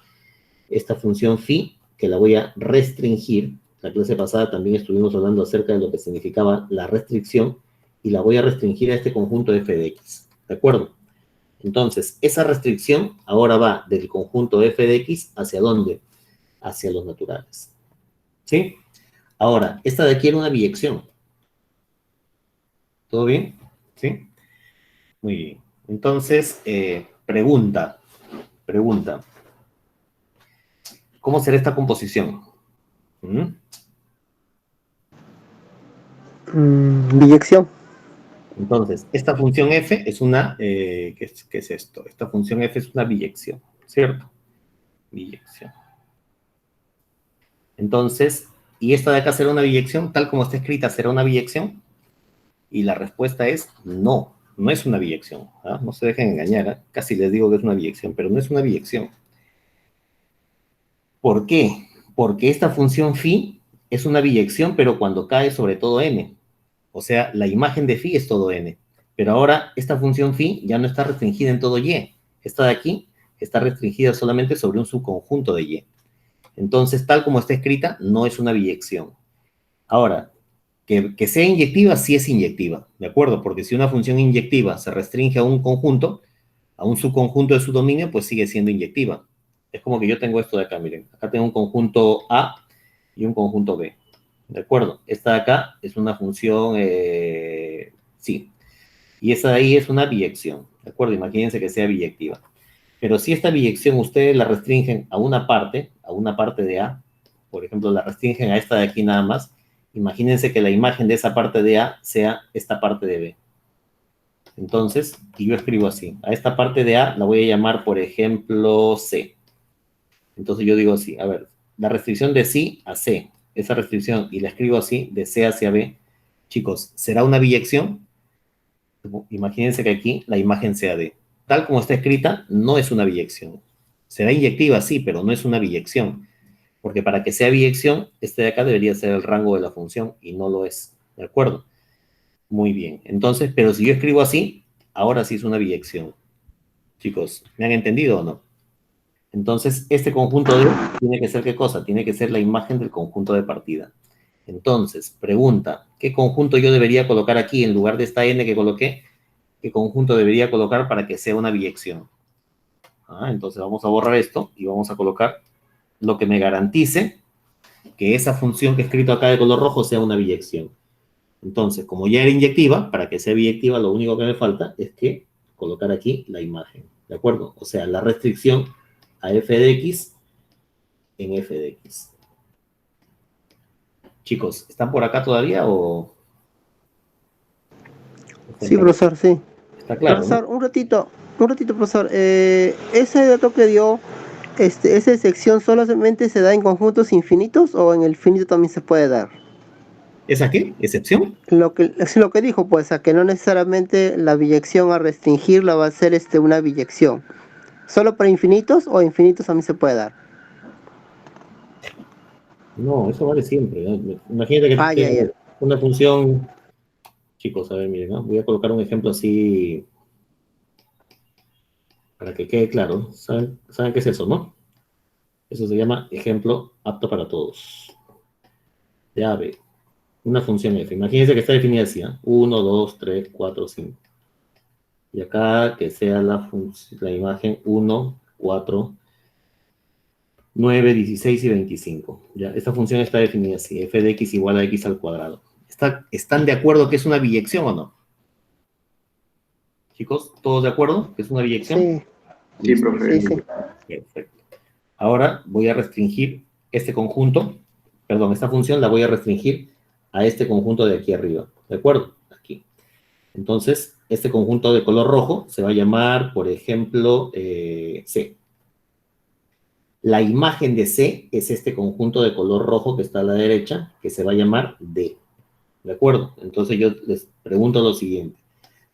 esta función phi, que la voy a restringir. La clase pasada también estuvimos hablando acerca de lo que significaba la restricción, y la voy a restringir a este conjunto f de x, ¿de acuerdo? Entonces, esa restricción ahora va del conjunto f de x hacia ¿dónde? Hacia los naturales. ¿Sí? Ahora, esta de aquí era una biyección. ¿Todo bien? ¿Sí? Muy bien. Entonces, pregunta. ¿Cómo será esta composición? Biyección. Entonces, esta función f es una... ¿qué es esto? Esta función f es una biyección, ¿cierto? Biyección. Entonces, ¿y esta de acá será una biyección? Tal como está escrita, ¿será una biyección? Y la respuesta es no, no es una biyección. ¿Ah? No se dejen engañar, ¿eh? Casi les digo que es una biyección, pero no es una biyección. ¿Por qué? Porque esta función phi es una biyección, pero cuando cae sobre todo n. O sea, la imagen de phi es todo n. Pero ahora esta función phi ya no está restringida en todo y. Esta de aquí está restringida solamente sobre un subconjunto de y. Entonces, tal como está escrita, no es una biyección. Ahora, que sea inyectiva, sí es inyectiva, ¿de acuerdo? Porque si una función inyectiva se restringe a un conjunto, a un subconjunto de su dominio, pues sigue siendo inyectiva. Es como que yo tengo esto de acá, miren. Acá tengo un conjunto A y un conjunto B, ¿de acuerdo? Esta de acá es una función, sí. Y esa de ahí es una biyección, ¿de acuerdo? Imagínense que sea biyectiva. Pero si esta biyección ustedes la restringen a una parte de A, por ejemplo, la restringen a esta de aquí nada más, imagínense que la imagen de esa parte de A sea esta parte de B. Entonces, y yo escribo así, a esta parte de A la voy a llamar, por ejemplo, C. Entonces yo digo así, a ver, la restricción de C a C, esa restricción, y la escribo así, de C hacia B, chicos, ¿será una biyección? Imagínense que aquí la imagen sea D. Tal como está escrita, no es una biyección. Será inyectiva, sí, pero no es una biyección. Porque para que sea biyección, este de acá debería ser el rango de la función y no lo es. ¿De acuerdo? Muy bien. Entonces, pero si yo escribo así, ahora sí es una biyección. Chicos, ¿me han entendido o no? Entonces, este conjunto D tiene que ser ¿qué cosa? Tiene que ser la imagen del conjunto de partida. Entonces, pregunta, ¿qué conjunto yo debería colocar aquí en lugar de esta n que coloqué? ¿Qué conjunto debería colocar para que sea una biyección? Entonces vamos a borrar esto y vamos a colocar lo que me garantice que esa función que he escrito acá de color rojo sea una biyección. Entonces, como ya era inyectiva, para que sea biyectiva, lo único que me falta es que colocar aquí la imagen, ¿de acuerdo? O sea, la restricción a f de x en f de x. Chicos, ¿están por acá todavía o...? Sí, profesor, sí. Está claro, ¿no? Profesor, un ratito, profesor. Ese dato que dio, esa sección solamente se da en conjuntos infinitos o en el finito también se puede dar. ¿Esa qué? ¿Excepción? Es lo que dijo, pues, a que no necesariamente la biyección a restringirla va a ser una biyección. ¿Solo para infinitos o infinitos también se puede dar? No, eso vale siempre, ¿no? Imagínate que Ah, ya, ya. tengo una función... Chicos, a ver, miren, ¿no? Voy a colocar un ejemplo así para que quede claro. ¿Saben qué es eso, no? Eso se llama ejemplo apto para todos. Ya ve, una función f. Imagínense que está definida así, 1, 2, 3, 4, 5. Y acá que sea la imagen 1, 4, 9, 16 y 25. Ya, esta función está definida así, f de x igual a x al cuadrado. ¿Están de acuerdo que es una biyección o no? Chicos, ¿todos de acuerdo que es una biyección? Sí, Sí, Listo. profe. sí, sí. Perfecto. Ahora voy a restringir este conjunto, perdón, esta función la voy a restringir a este conjunto de aquí arriba, ¿de acuerdo? Aquí. Entonces, este conjunto de color rojo se va a llamar, por ejemplo, C. La imagen de C es este conjunto de color rojo que está a la derecha, que se va a llamar D. ¿De acuerdo? Entonces yo les pregunto lo siguiente.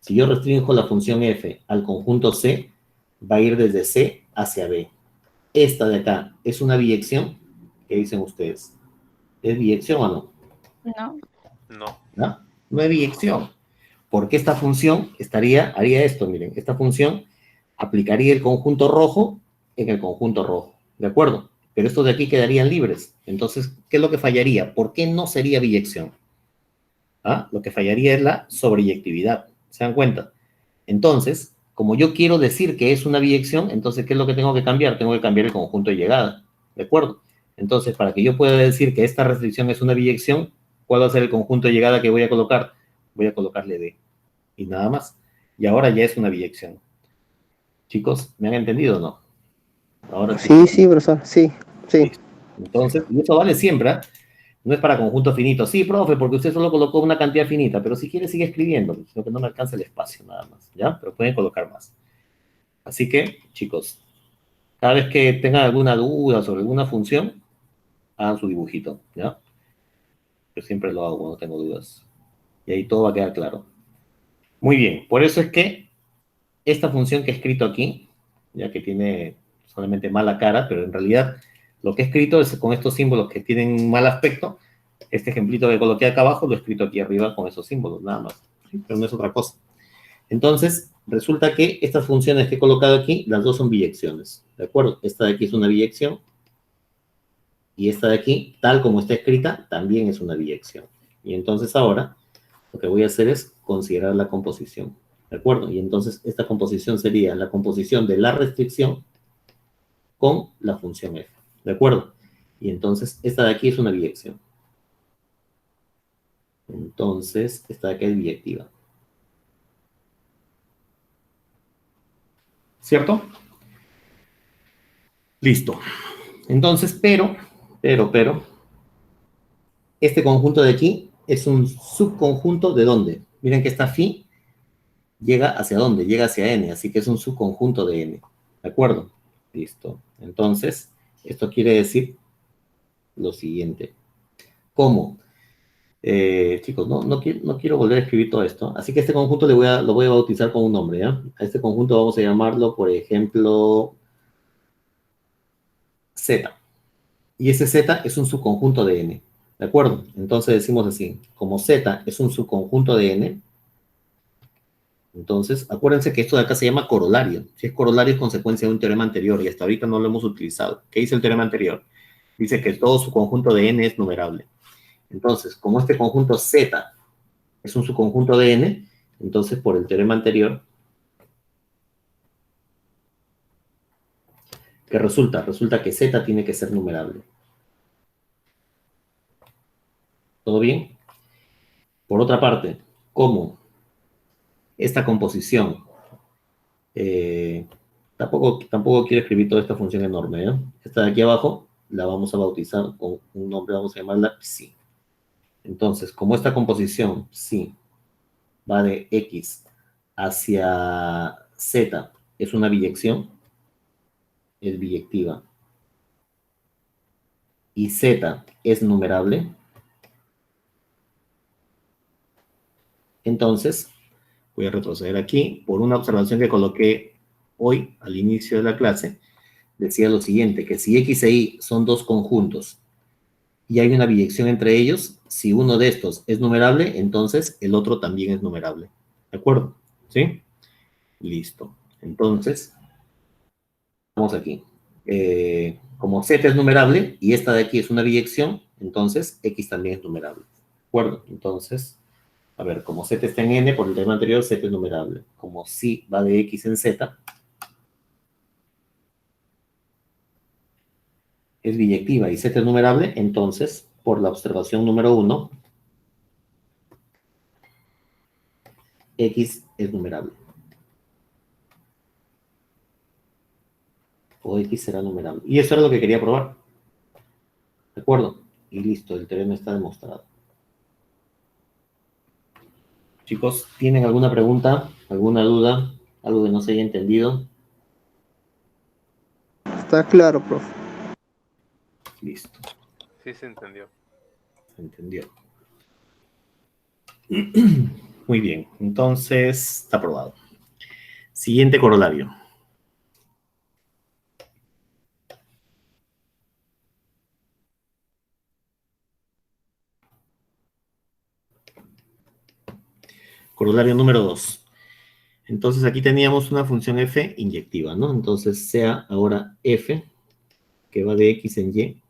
Si yo restringo la función f al conjunto C, va a ir desde C hacia B. Esta de acá, ¿es una biyección? ¿Qué dicen ustedes? ¿Es biyección o no? No. No. ¿No? No es biyección. Porque esta función haría esto, miren, esta función aplicaría el conjunto rojo en el conjunto rojo, ¿de acuerdo? Pero estos de aquí quedarían libres. Entonces, ¿qué es lo que fallaría? ¿Por qué no sería biyección? Lo que fallaría es la sobreyectividad. ¿Se dan cuenta? Entonces, como yo quiero decir que es una biyección, entonces, ¿qué es lo que tengo que cambiar? Tengo que cambiar el conjunto de llegada, ¿de acuerdo? Entonces, para que yo pueda decir que esta restricción es una biyección, ¿cuál va a ser el conjunto de llegada que voy a colocar? Voy a colocarle D, y nada más. Y ahora ya es una biyección. Chicos, ¿me han entendido o no? Ahora sí. Sí, sí, profesor, sí, sí. Listo. Entonces, y eso vale siempre, ¿eh? No es para conjuntos finitos. Sí, profe, porque usted solo colocó una cantidad finita, pero si quiere sigue escribiendo, sino que no me alcanza el espacio nada más, ¿ya? Pero pueden colocar más. Así que, chicos, cada vez que tengan alguna duda sobre alguna función, hagan su dibujito, ¿ya? Yo siempre lo hago cuando tengo dudas. Y ahí todo va a quedar claro. Muy bien, por eso es que esta función que he escrito aquí, ya que tiene solamente mala cara, pero en realidad lo que he escrito es con estos símbolos que tienen mal aspecto. Este ejemplito que coloqué acá abajo lo he escrito aquí arriba con esos símbolos, nada más. Pero no es otra cosa. Entonces, resulta que estas funciones que he colocado aquí, las dos son biyecciones, ¿de acuerdo? Esta de aquí es una biyección y esta de aquí, tal como está escrita, también es una biyección. Y entonces ahora lo que voy a hacer es considerar la composición, ¿de acuerdo? Y entonces esta composición sería la composición de la restricción con la función f, ¿de acuerdo? Y entonces esta de aquí es una biyección. Entonces, esta de aquí es biyectiva. ¿Cierto? Listo. Entonces, pero, este conjunto de aquí es un subconjunto de ¿dónde? Miren que esta phi llega hacia dónde, llega hacia n, así que es un subconjunto de n. ¿De acuerdo? Listo. Entonces, esto quiere decir lo siguiente. ¿Cómo? Chicos, no quiero volver a escribir todo esto, así que este conjunto lo voy a bautizar con un nombre, ¿ya? A este conjunto vamos a llamarlo, por ejemplo, Z. Y ese Z es un subconjunto de n. ¿De acuerdo? Entonces decimos así, como Z es un subconjunto de n, Entonces, acuérdense que esto de acá se llama corolario. Si es corolario es consecuencia de un teorema anterior y hasta ahorita no lo hemos utilizado. ¿Qué dice el teorema anterior? Dice que todo su conjunto de n es numerable. Entonces, como este conjunto Z es un subconjunto de n, entonces por el teorema anterior, ¿qué resulta? Resulta que Z tiene que ser numerable. ¿Todo bien? Por otra parte, ¿cómo esta composición? Tampoco quiero escribir toda esta función enorme, ¿eh? Esta de aquí abajo la vamos a bautizar con un nombre, vamos a llamarla psi. Entonces, como esta composición psi va de x hacia z, es una biyección, es biyectiva, y z es numerable, entonces voy a retroceder aquí por una observación que coloqué hoy al inicio de la clase. Decía lo siguiente, que si x e y son dos conjuntos y hay una biyección entre ellos, si uno de estos es numerable, entonces el otro también es numerable. ¿De acuerdo? ¿Sí? Listo. Entonces, vamos aquí. Como z es numerable y esta de aquí es una biyección, entonces x también es numerable. ¿De acuerdo? Entonces, a ver, como z está en n, por el tema anterior, z es numerable. Como si va de x en z, es biyectiva y z es numerable, entonces, por la observación número 1, x es numerable. O x será numerable. Y eso era lo que quería probar. ¿De acuerdo? Y listo, el teorema está demostrado. Chicos, ¿tienen alguna pregunta, alguna duda, algo que no se haya entendido? Está claro, profe. Listo, Sí se entendió. se entendió. Muy bien, entonces está aprobado. Siguiente corolario. Corolario número 2. Entonces aquí teníamos una función f inyectiva, ¿no? Entonces sea ahora f, que va de x en y,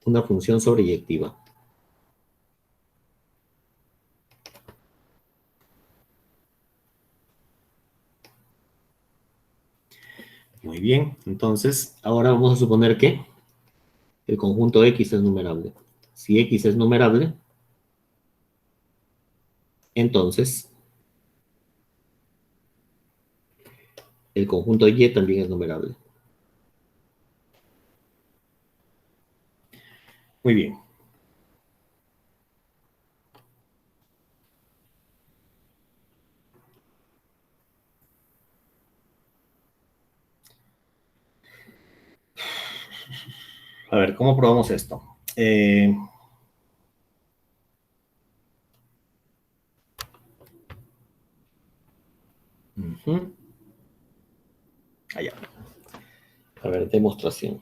una función sobreyectiva. Muy bien, entonces ahora vamos a suponer que el conjunto X es numerable. Si X es numerable, entonces el conjunto Y también es numerable. Muy bien. A ver, ¿cómo probamos esto? Allá. A ver, demostración.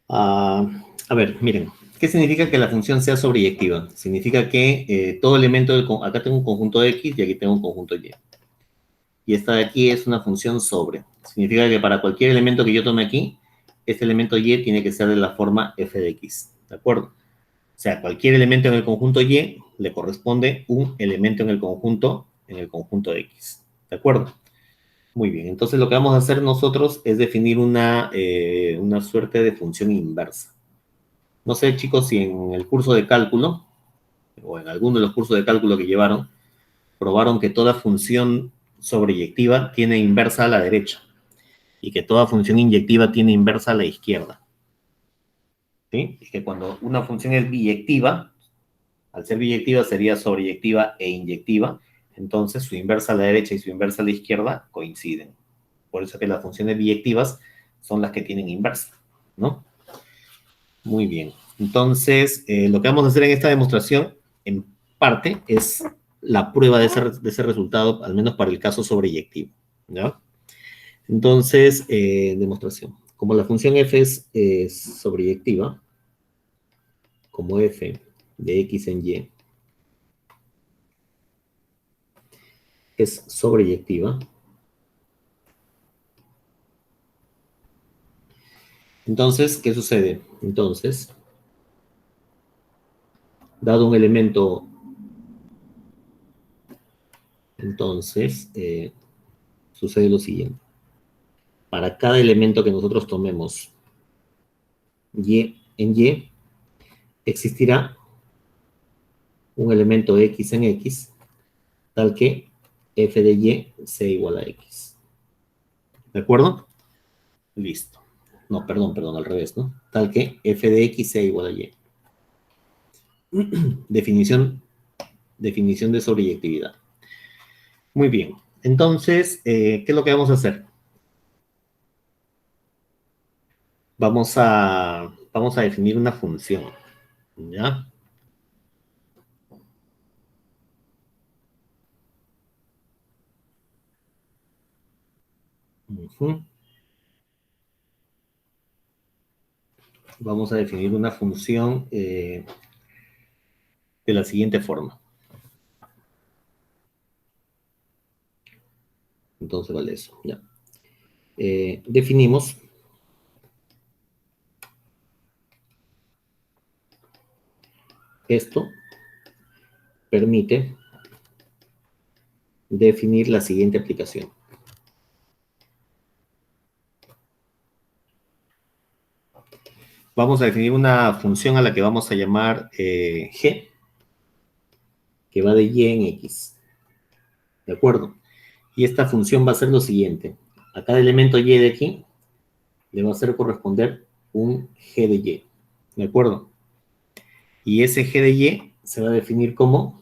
A ver, miren, ¿qué significa que la función sea sobreyectiva? Significa que todo elemento del... Acá tengo un conjunto X y aquí tengo un conjunto Y. Y esta de aquí es una función sobre. Significa que para cualquier elemento que yo tome aquí, este elemento Y tiene que ser de la forma f de x. ¿De acuerdo? O sea, cualquier elemento en el conjunto Y le corresponde un elemento en el conjunto X. ¿De acuerdo? Muy bien. Entonces lo que vamos a hacer nosotros es definir una suerte de función inversa. No sé, chicos, si en el curso de cálculo, o en alguno de los cursos de cálculo que llevaron, probaron que toda función sobreyectiva tiene inversa a la derecha y que toda función inyectiva tiene inversa a la izquierda. ¿Sí? Y que cuando una función es biyectiva, al ser biyectiva sería sobreyectiva e inyectiva, entonces su inversa a la derecha y su inversa a la izquierda coinciden. Por eso que las funciones biyectivas son las que tienen inversa, ¿no? Muy bien. Entonces, lo que vamos a hacer en esta demostración, en parte, es la prueba de ese resultado, al menos para el caso sobreyectivo, ¿no? Entonces, demostración. Como la función f es sobreyectiva, como f de x en y es sobreyectiva, entonces, ¿qué sucede? Entonces, dado un elemento, entonces, sucede lo siguiente. Para cada elemento que nosotros tomemos y, existirá un elemento x en x, tal que f de y sea igual a x. ¿De acuerdo? Listo. No, perdón, al revés, ¿no? Tal que f de x sea igual a y. Definición de sobreyectividad. Muy bien. Entonces, ¿qué es lo que vamos a hacer? Vamos a definir una función, ¿ya? Vamos a definir una función de la siguiente forma. Entonces vale eso, ya. Definimos esto, permite definir la siguiente aplicación. Vamos a definir una función a la que vamos a llamar g, que va de y en x. ¿De acuerdo? Y esta función va a ser lo siguiente. A cada elemento y de aquí le va a hacer corresponder un g de y. ¿De acuerdo? Y ese g de y se va a definir como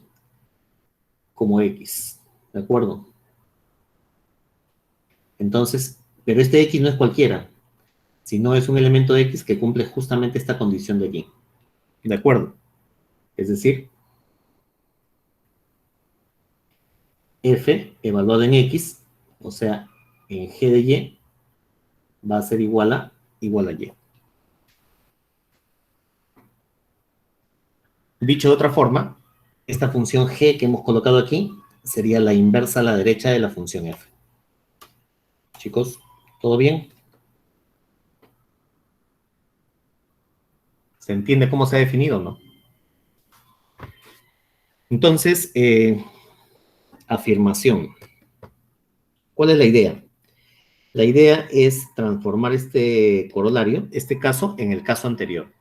x. ¿De acuerdo? Entonces, pero este x no es cualquiera, sino es un elemento de x que cumple justamente esta condición de aquí. ¿De acuerdo? Es decir, f evaluado en x, o sea, en g de y, va a ser igual a y. Dicho de otra forma, esta función g que hemos colocado aquí sería la inversa a la derecha de la función f. Chicos, ¿todo bien? ¿Se entiende cómo se ha definido o no? Entonces, afirmación. ¿Cuál es la idea? La idea es transformar este corolario, este caso, en el caso anterior.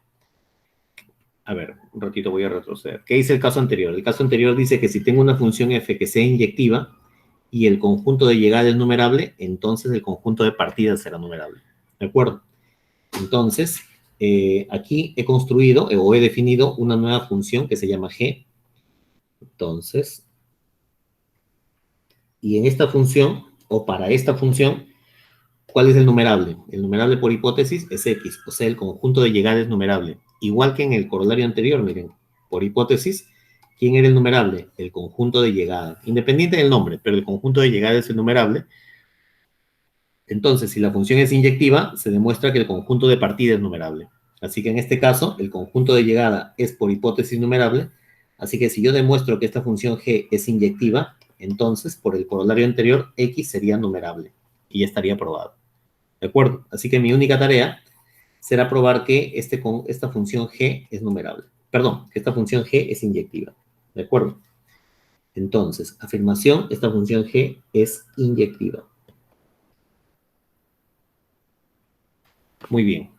A ver, un ratito voy a retroceder. ¿Qué dice el caso anterior? El caso anterior dice que si tengo una función f que sea inyectiva y el conjunto de llegada es numerable, entonces el conjunto de partida será numerable. ¿De acuerdo? Entonces, aquí he construido o he definido una nueva función que se llama g. Entonces, y en esta función, o para esta función, ¿cuál es el numerable? El numerable por hipótesis es x, o sea, el conjunto de llegada es numerable. Igual que en el corolario anterior, miren, por hipótesis, ¿quién era el numerable? El conjunto de llegada. Independiente del nombre, pero el conjunto de llegada es el numerable. Entonces, si la función es inyectiva, se demuestra que el conjunto de partida es numerable. Así que en este caso, el conjunto de llegada es por hipótesis numerable. Así que si yo demuestro que esta función g es inyectiva, entonces, por el corolario anterior, x sería numerable. Y ya estaría probado. ¿De acuerdo? Así que mi única tarea será probar que esta función g es numerable. Perdón, que esta función g es inyectiva. ¿De acuerdo? Entonces, afirmación, esta función g es inyectiva. Muy bien.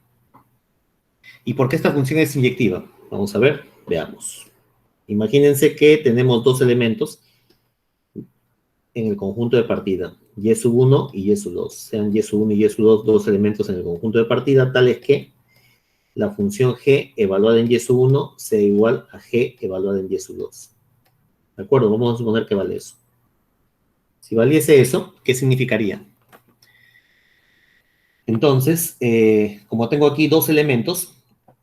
¿Y por qué esta función es inyectiva? Vamos a ver, veamos. Imagínense que tenemos dos elementos en el conjunto de partida, y sub 1 y y sub 2. Sean y sub 1 y y sub 2 dos elementos en el conjunto de partida, tales que la función g evaluada en y sub 1 sea igual a g evaluada en y sub 2. ¿De acuerdo? Vamos a suponer que vale eso. Si valiese eso, ¿qué significaría? Entonces, como tengo aquí dos elementos,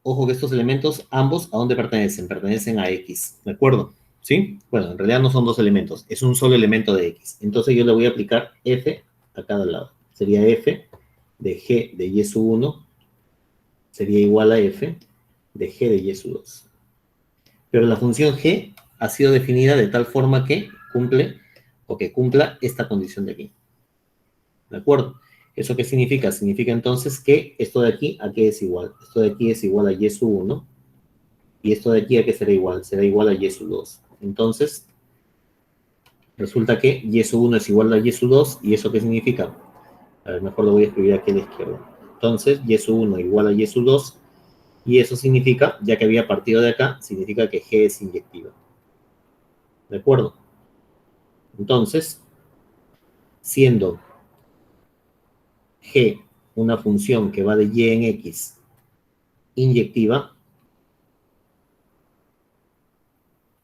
ojo que estos elementos, ambos, ¿a dónde pertenecen? Pertenecen a X, ¿de acuerdo? ¿Sí? Bueno, en realidad no son dos elementos, es un solo elemento de X. Entonces yo le voy a aplicar F a cada lado. sería f de g de y sub 1 sería igual a f de g de y sub 2. Pero la función g ha sido definida de tal forma que cumple o que cumpla esta condición de aquí. ¿De acuerdo? ¿Eso qué significa? Significa entonces que esto de aquí, ¿a qué es igual? Esto de aquí es igual a y sub 1 y esto de aquí, ¿a qué será igual? Será igual a y sub 2. Entonces, resulta que y sub 1 es igual a y sub 2, ¿y eso qué significa? A ver, mejor lo voy a escribir aquí a la izquierda. Entonces, y sub 1 igual a y sub 2, y eso significa, ya que había partido de acá, significa que g es inyectiva. ¿De acuerdo? Entonces, siendo g una función que va de y en x inyectiva,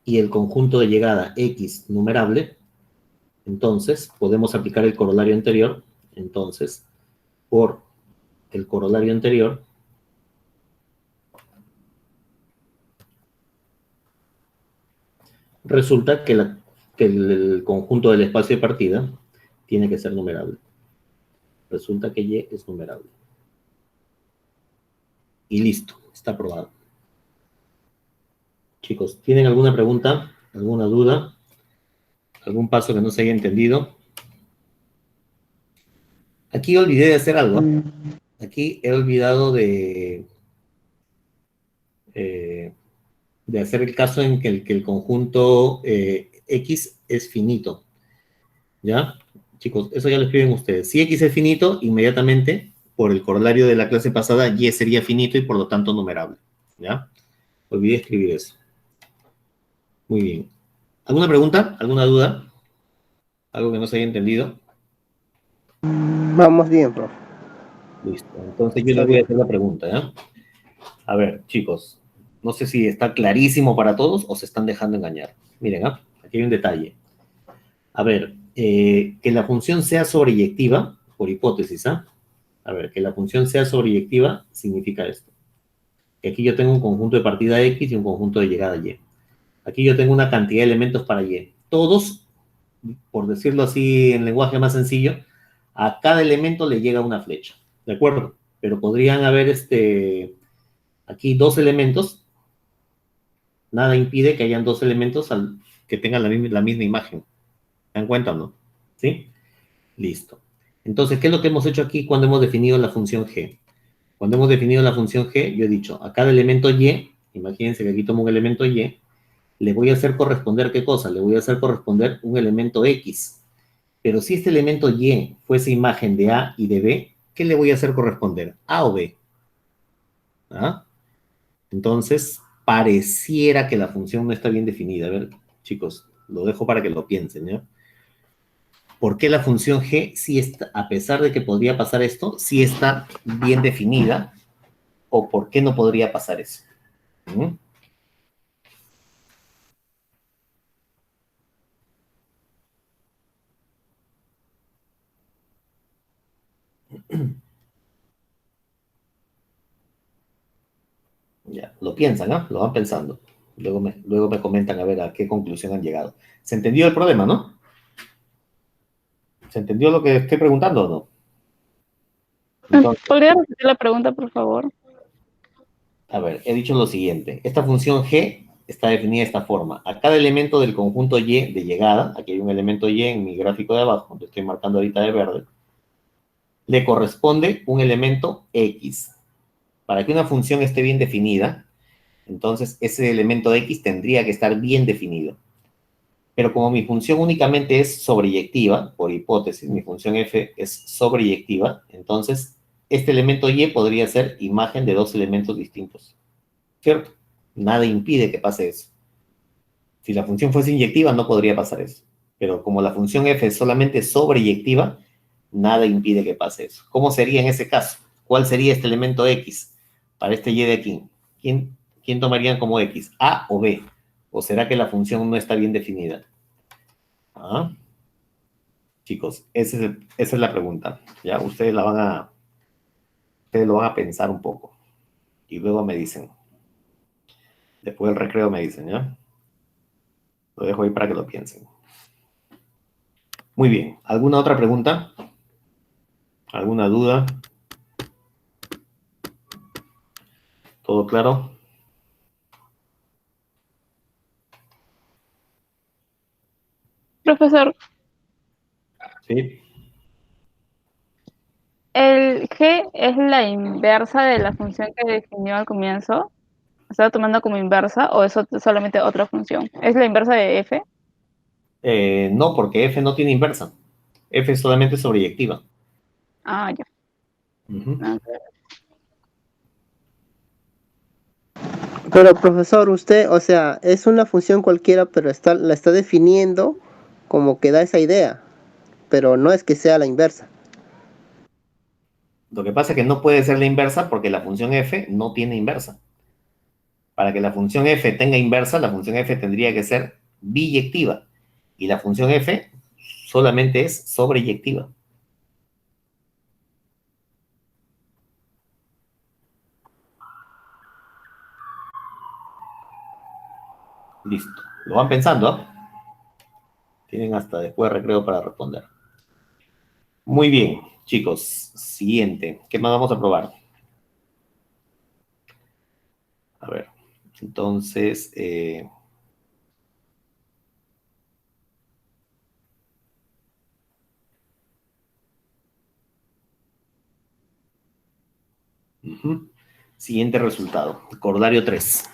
y el conjunto de llegada x numerable, entonces podemos aplicar el corolario anterior. Entonces, por el corolario anterior, resulta que, que el conjunto del espacio de partida tiene que ser numerable. Resulta que y es numerable. Y listo, está aprobado. Chicos, ¿tienen alguna pregunta? ¿Alguna duda? ¿Algún paso que no se haya entendido? Aquí olvidé de hacer algo. Aquí he olvidado de hacer el caso en que el conjunto X es finito. ¿Ya? Chicos, eso ya lo escriben ustedes. Si X es finito, inmediatamente, por el corolario de la clase pasada, Y sería finito y por lo tanto numerable. ¿Ya? Olvidé escribir eso. Muy bien. ¿Alguna pregunta? ¿Alguna duda? ¿Algo que no se haya entendido? Vamos bien, profe. Listo. Entonces yo Está les voy a bien. hacer la pregunta, ¿ya? A ver, chicos, no sé si está clarísimo para todos o se están dejando engañar. Miren, ¿ah? Aquí hay un detalle. A ver, que la función sea sobreyectiva, por hipótesis, ¿ah? A ver, que la función sea sobreyectiva significa esto. Que aquí yo tengo un conjunto de partida X y un conjunto de llegada Y. Aquí yo tengo una cantidad de elementos para Y. Todos, por decirlo así en lenguaje más sencillo, a cada elemento le llega una flecha. ¿De acuerdo? Pero podrían haber aquí dos elementos. Nada impide que hayan dos elementos que tengan la misma imagen. ¿Se dan cuenta o no? ¿Sí? Listo. Entonces, ¿qué es lo que hemos hecho aquí cuando hemos definido la función g? Cuando hemos definido la función g, yo he dicho, a cada elemento y, imagínense que aquí tomo un elemento y, le voy a hacer corresponder, ¿qué cosa? Le voy a hacer corresponder un elemento x. Pero si este elemento y fuese imagen de a y de b, ¿qué le voy a hacer corresponder? ¿A o b? ¿Ah? Entonces, pareciera que la función no está bien definida. A ver, chicos, lo dejo para que lo piensen, ¿ya? ¿Por qué la función g, si está, a pesar de que podría pasar esto, sí está bien definida? ¿O por qué no podría pasar eso? ¿Mm? Ya, lo piensan, ¿no? Lo van pensando. Luego me comentan a ver a qué conclusión han llegado. ¿Se entendió el problema, no? ¿Se entendió lo que estoy preguntando o no? Entonces, ¿Podría repetir la pregunta, por favor? a ver, he dicho lo siguiente. Esta función g está definida de esta forma. A cada elemento del conjunto y de llegada, aquí hay un elemento y en mi gráfico de abajo, lo estoy marcando ahorita de verde, le corresponde un elemento x. Para que una función esté bien definida, entonces ese elemento x tendría que estar bien definido. Pero como mi función únicamente es sobreyectiva, por hipótesis, mi función f es sobreyectiva, entonces este elemento y podría ser imagen de dos elementos distintos. ¿Cierto? Nada impide que pase eso. Si la función fuese inyectiva, no podría pasar eso. Pero como la función f es solamente sobreyectiva, nada impide que pase eso. ¿Cómo sería en ese caso? ¿Cuál sería este elemento x para este y de aquí? ¿Quién tomarían como x? ¿A o b? ¿O será que la función no está bien definida? ¿Ah? Chicos, esa es la pregunta. Ya, ustedes lo van a pensar un poco. Y luego me dicen. Después del recreo me dicen, ¿ya? Lo dejo ahí para que lo piensen. Muy bien. ¿Alguna otra pregunta? ¿Alguna duda? ¿Todo claro? Profesor, Sí. ¿el g es la inversa de la función que definió al comienzo? ¿Está tomando como inversa o es solamente otra función? ¿Es la inversa de f? No, porque f no tiene inversa. F es solamente sobreyectiva. Ah, ya. Ujú. Ah, Pero profesor, usted, o sea, es una función cualquiera, pero la está definiendo como que da esa idea, pero no es que sea la inversa. Lo que pasa es que no puede ser la inversa porque la función f no tiene inversa. Para que la función f tenga inversa, la función f tendría que ser biyectiva. Y la función f solamente es sobreyectiva. Listo. Lo van pensando, ¿ah? Tienen hasta después de recreo para responder. Muy bien, chicos. Siguiente. ¿Qué más vamos a probar? A ver. Entonces, siguiente resultado. Cordario 3.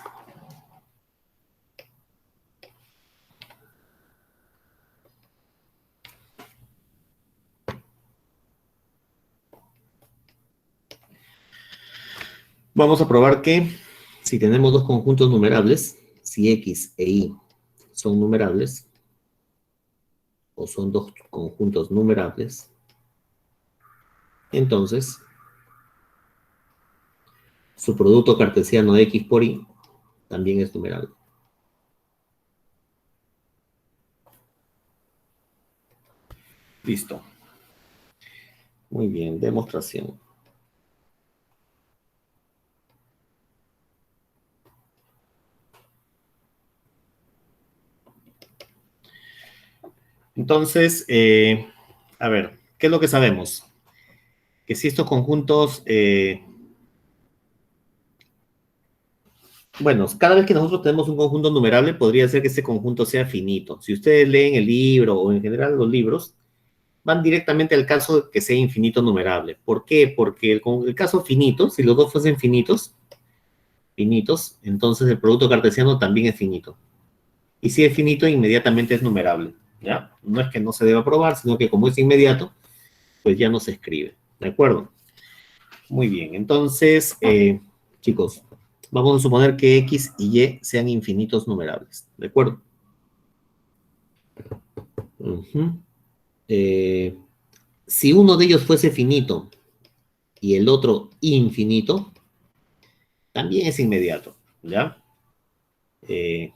Vamos a probar que si tenemos dos conjuntos numerables, si X e Y son numerables, o son dos conjuntos numerables, entonces su producto cartesiano de X por Y también es numerable. Listo. Muy bien, demostración. Entonces, a ver, ¿qué es lo que sabemos? Que si estos conjuntos, bueno, cada vez que nosotros tenemos un conjunto numerable, podría ser que ese conjunto sea finito. Si ustedes leen el libro o en general los libros, van directamente al caso de que sea infinito numerable. ¿Por qué? Porque el caso finito, si los dos fuesen finitos, entonces el producto cartesiano también es finito. Y si es finito, inmediatamente es numerable. ¿Ya? No es que no se deba probar, sino que como es inmediato, pues ya no se escribe. ¿De acuerdo? Muy bien. Entonces, chicos, vamos a suponer que X y Y sean infinitos numerables. ¿De acuerdo? Eh, si uno de ellos fuese finito y el otro infinito, también es inmediato. ¿Ya? Eh,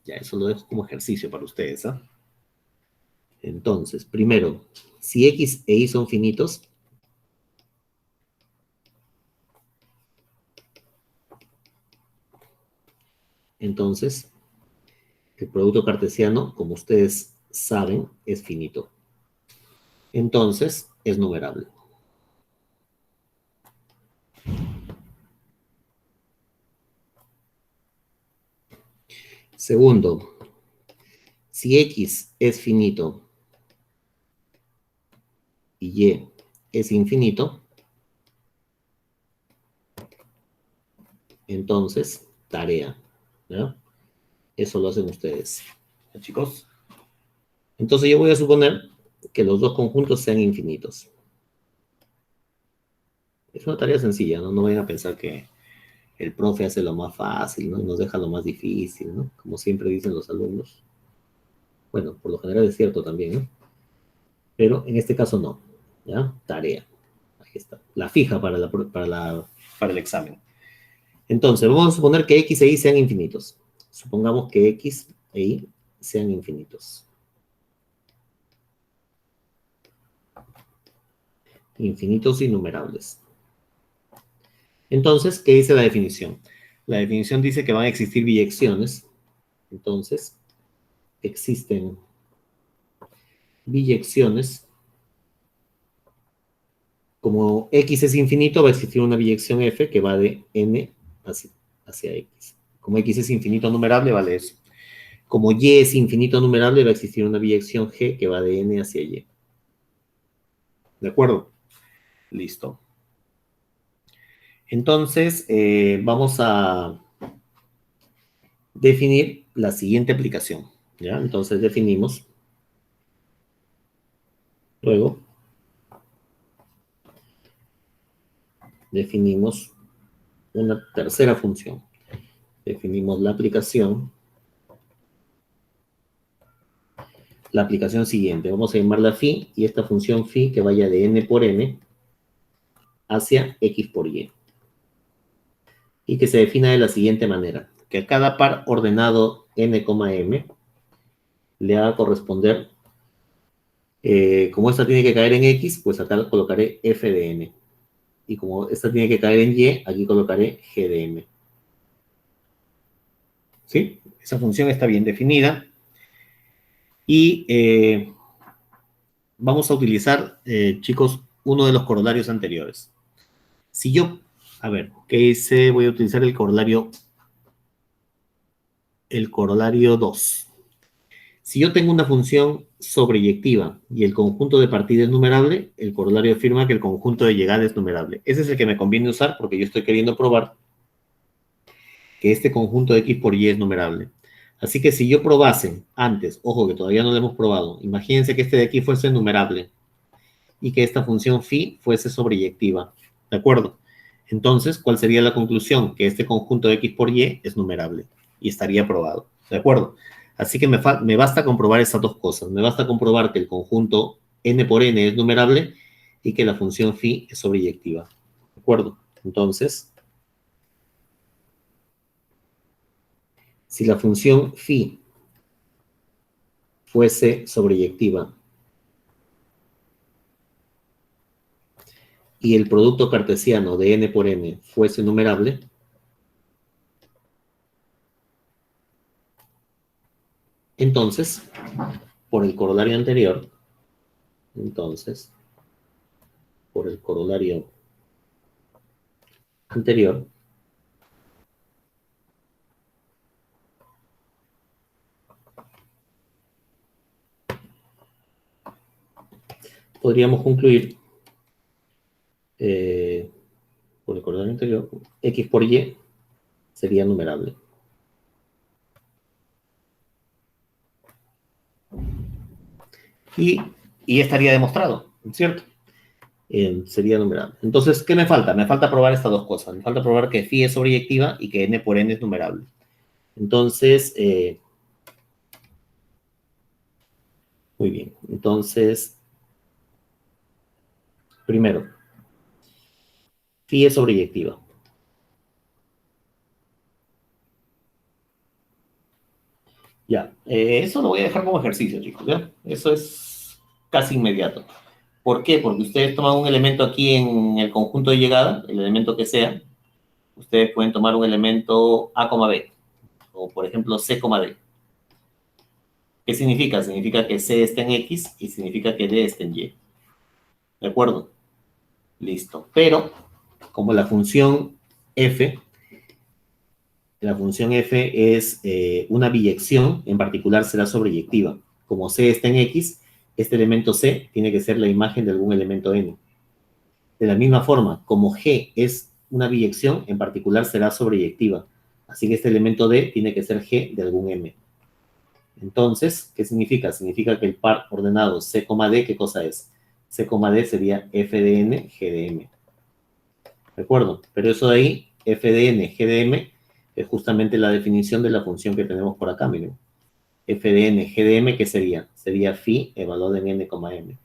ya, eso lo dejo como ejercicio para ustedes. ¿Ah? Entonces, primero, si X e Y son finitos, entonces el producto cartesiano, como ustedes saben, es finito. Entonces, es numerable. Segundo, si X es finito y Y es infinito, entonces, tarea. ¿Ya? Eso lo hacen ustedes. ¿Ya, chicos? Entonces yo voy a suponer que los dos conjuntos sean infinitos. Es una tarea sencilla, ¿no? No vayan a pensar que el profe hace lo más fácil, ¿no? Y nos deja lo más difícil, ¿no? Como siempre dicen los alumnos. Bueno, por lo general es cierto también, ¿no? Pero en este caso no. ¿Ya? Tarea. Ahí está. La fija para el examen. Entonces, vamos a suponer que X e Y sean infinitos. Supongamos que X e Y sean infinitos. Infinitos innumerables. Entonces, ¿qué dice la definición? La definición dice que van a existir biyecciones. Entonces, existen biyecciones Como x es infinito, va a existir una biyección f que va de n hacia x. Como x es infinito numerable, vale eso. Como y es infinito numerable, va a existir una biyección g que va de n hacia y. ¿De acuerdo? Listo. Entonces, vamos a definir la siguiente aplicación. ¿Ya? Entonces definimos. Luego, definimos una tercera función. Definimos la aplicación siguiente. Vamos a llamarla phi y esta función phi que vaya de n por n hacia x por y. Y que se defina de la siguiente manera. Que a cada par ordenado n, m le haga corresponder, como esta tiene que caer en x, pues acá colocaré f de n. Y como esta tiene que caer en y, aquí colocaré g de m. ¿Sí? Esa función está bien definida. Y vamos a utilizar, chicos, uno de los corolarios anteriores. Si yo, a ver, ¿qué hice? Voy a utilizar el corolario 2. Si yo tengo una función sobreyectiva y el conjunto de partida es numerable, el corolario afirma que el conjunto de llegada es numerable. Ese es el que me conviene usar porque yo estoy queriendo probar que este conjunto de x por y es numerable. Así que si yo probase antes, ojo que todavía no lo hemos probado, imagínense que este de aquí fuese numerable y que esta función phi fuese sobreyectiva, ¿de acuerdo? Entonces, ¿cuál sería la conclusión? Que este conjunto de x por y es numerable y estaría probado, ¿de acuerdo? Así que me basta comprobar esas dos cosas. Me basta comprobar que el conjunto n por n es numerable y que la función phi es sobreyectiva, ¿de acuerdo? Entonces, si la función phi fuese sobreyectiva y el producto cartesiano de n por n fuese numerable, entonces, por el corolario anterior, podríamos concluir, por el corolario anterior, x por y sería numerable. Y estaría demostrado, ¿cierto? Sería numerable. Entonces, ¿qué me falta? Me falta probar estas dos cosas. Me falta probar que phi es sobreyectiva y que n por n es numerable. Entonces, muy bien. Entonces, primero, phi es sobreyectiva. Ya, eso lo voy a dejar como ejercicio, chicos, ¿ya? Eso es casi inmediato. ¿Por qué? Porque ustedes toman un elemento aquí en el conjunto de llegada, el elemento que sea. Ustedes pueden tomar un elemento A, B, o por ejemplo C, D. ¿Qué significa? Significa que C está en X y significa que D está en Y. ¿De acuerdo? Listo. Pero, como la función f es una biyección, en particular será sobreyectiva. Como C está en X, este elemento C tiene que ser la imagen de algún elemento N. De la misma forma, como G es una biyección, en particular será sobreyectiva. Así que este elemento D tiene que ser G de algún M. Entonces, ¿qué significa? Significa que el par ordenado C, D, ¿qué cosa es? C, D sería F de N, G de M. ¿De acuerdo? Pero eso de ahí, F de N, G de M, es justamente la definición de la función que tenemos por acá, miren. F de N, G de M, ¿qué sería? Sería phi evaluado en N, M.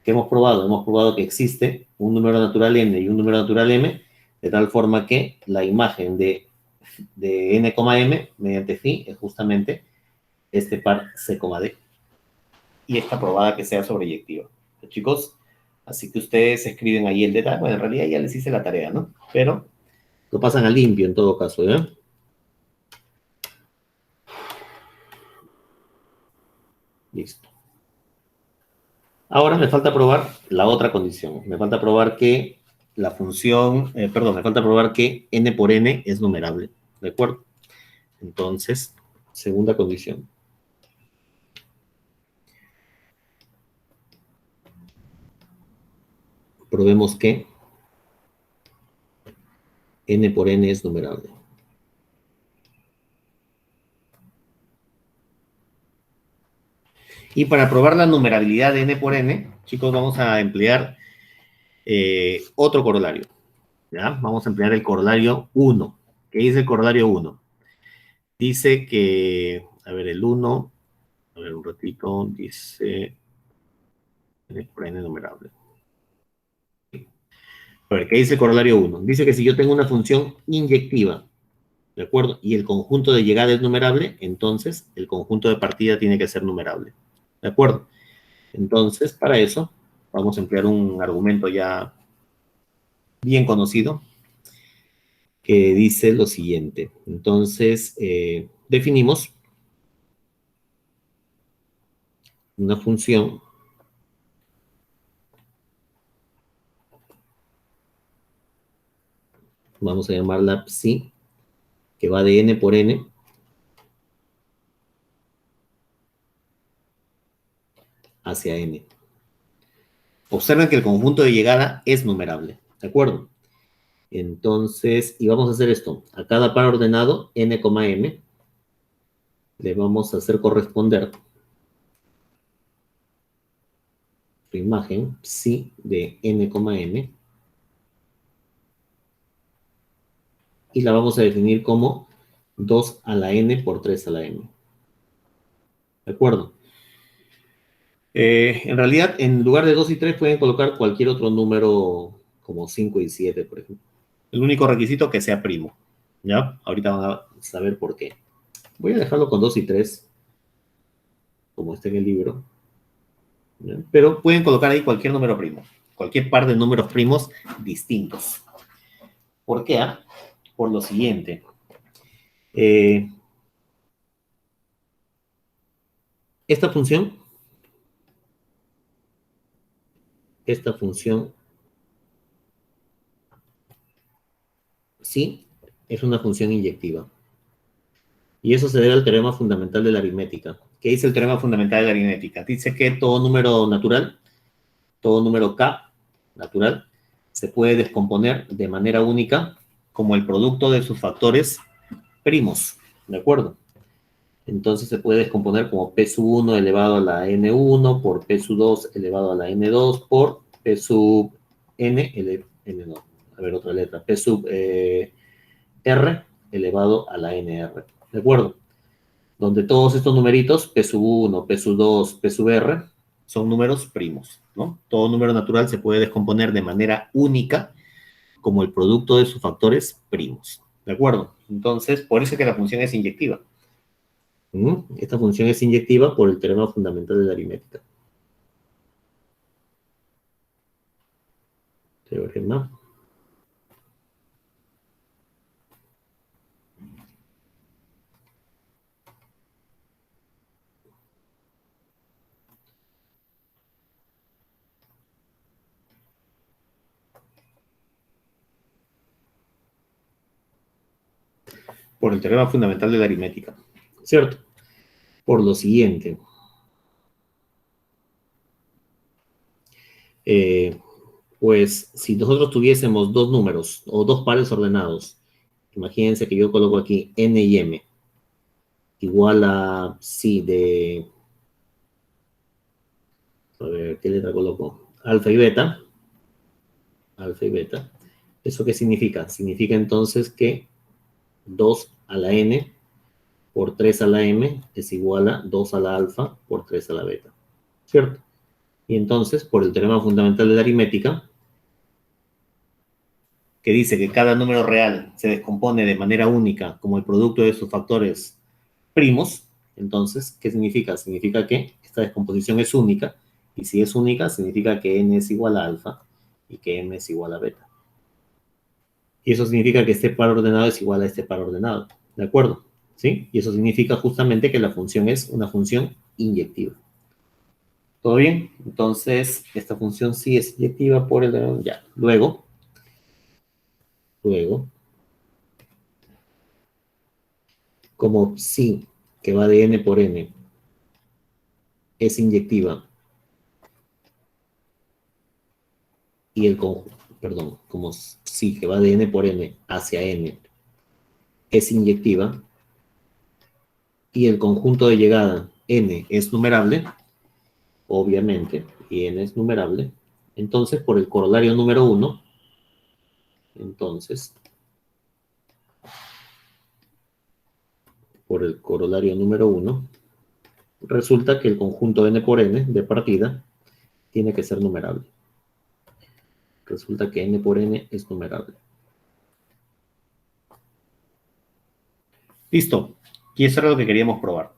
¿Qué hemos probado? Hemos probado que existe un número natural N y un número natural M, de tal forma que la imagen de N, M, mediante phi, es justamente este par C, D. Y está probada que sea sobreyectiva. Chicos, así que ustedes escriben ahí el detalle. Bueno, en realidad ya les hice la tarea, ¿no? Pero lo pasan a limpio en todo caso, ¿ya? Listo. Ahora me falta probar la otra condición. Me falta probar que la función, me falta probar que n por n es numerable. ¿De acuerdo? Entonces, segunda condición. Probemos que n por n es numerable. Y para probar la numerabilidad de n por n, chicos, vamos a emplear otro corolario. ¿Ya? Vamos a emplear el corolario 1. ¿Qué dice el corolario 1? Dice que, a ver, el 1, a ver un ratito, dice n por n numerable. A ver, ¿qué dice el corolario 1? Dice que si yo tengo una función inyectiva, ¿de acuerdo? Y el conjunto de llegada es numerable, entonces el conjunto de partida tiene que ser numerable. ¿De acuerdo? Entonces, para eso, vamos a emplear un argumento ya bien conocido, que dice lo siguiente. Entonces, definimos una función vamos a llamarla psi, que va de n por n hacia n. Observen que el conjunto de llegada es numerable, ¿de acuerdo? Entonces, y vamos a hacer esto. A cada par ordenado, n, m, le vamos a hacer corresponder su imagen psi de n, m, y la vamos a definir como 2 a la n por 3 a la m. ¿De acuerdo? En realidad, en lugar de 2 y 3 pueden colocar cualquier otro número como 5 y 7, por ejemplo. El único requisito es que sea primo. ¿Ya? Ahorita van a saber por qué. Voy a dejarlo con 2 y 3, como está en el libro. ¿Ya? Pero pueden colocar ahí cualquier número primo. Cualquier par de números primos distintos. ¿Por qué? Por lo siguiente. Esta función sí es una función inyectiva. Y eso se debe al teorema fundamental de la aritmética. ¿Qué dice el teorema fundamental de la aritmética? Dice que todo número natural, todo número k natural, se puede descomponer de manera única como el producto de sus factores primos. ¿De acuerdo? Entonces se puede descomponer como p sub 1 elevado a la n1 por p sub 2 elevado a la n2 por p sub n, no, a ver otra letra, p sub r elevado a la nr. ¿De acuerdo? Donde todos estos numeritos, p sub 1, p sub 2, p sub r, son números primos, ¿no? Todo número natural se puede descomponer de manera única como el producto de sus factores primos. ¿De acuerdo? Entonces, por eso es que la función es inyectiva. Esta función es inyectiva por el teorema fundamental de la aritmética. Teorema por el teorema fundamental de la aritmética. ¿Cierto? Por lo siguiente. Pues si nosotros tuviésemos dos números o dos pares ordenados, imagínense que yo coloco aquí n y m, igual a psi de, a ver, ¿qué letra coloco? Alfa y beta. Alfa y beta. ¿Eso qué significa? Significa entonces que 2 a la n por 3 a la m es igual a 2 a la alfa por 3 a la beta. ¿Cierto? Y entonces, por el teorema fundamental de la aritmética, que dice que cada número real se descompone de manera única como el producto de sus factores primos, entonces, ¿qué significa? Significa que esta descomposición es única, y si es única, significa que n es igual a alfa y que m es igual a beta. Y eso significa que este par ordenado es igual a este par ordenado, ¿de acuerdo? ¿Sí? Y eso significa justamente que la función es una función inyectiva. ¿Todo bien? Entonces, esta función sí es inyectiva por el... Ya, luego, como sí, que va de n por n, es inyectiva, y el conjunto, perdón, como sí, que va de n por n hacia n, es inyectiva, y el conjunto de llegada n es numerable, obviamente, y n es numerable, entonces por el corolario número 1, entonces, por el corolario número 1, resulta que el conjunto n por n de partida tiene que ser numerable. Resulta que n por n es numerable. Listo. Y eso era lo que queríamos probar.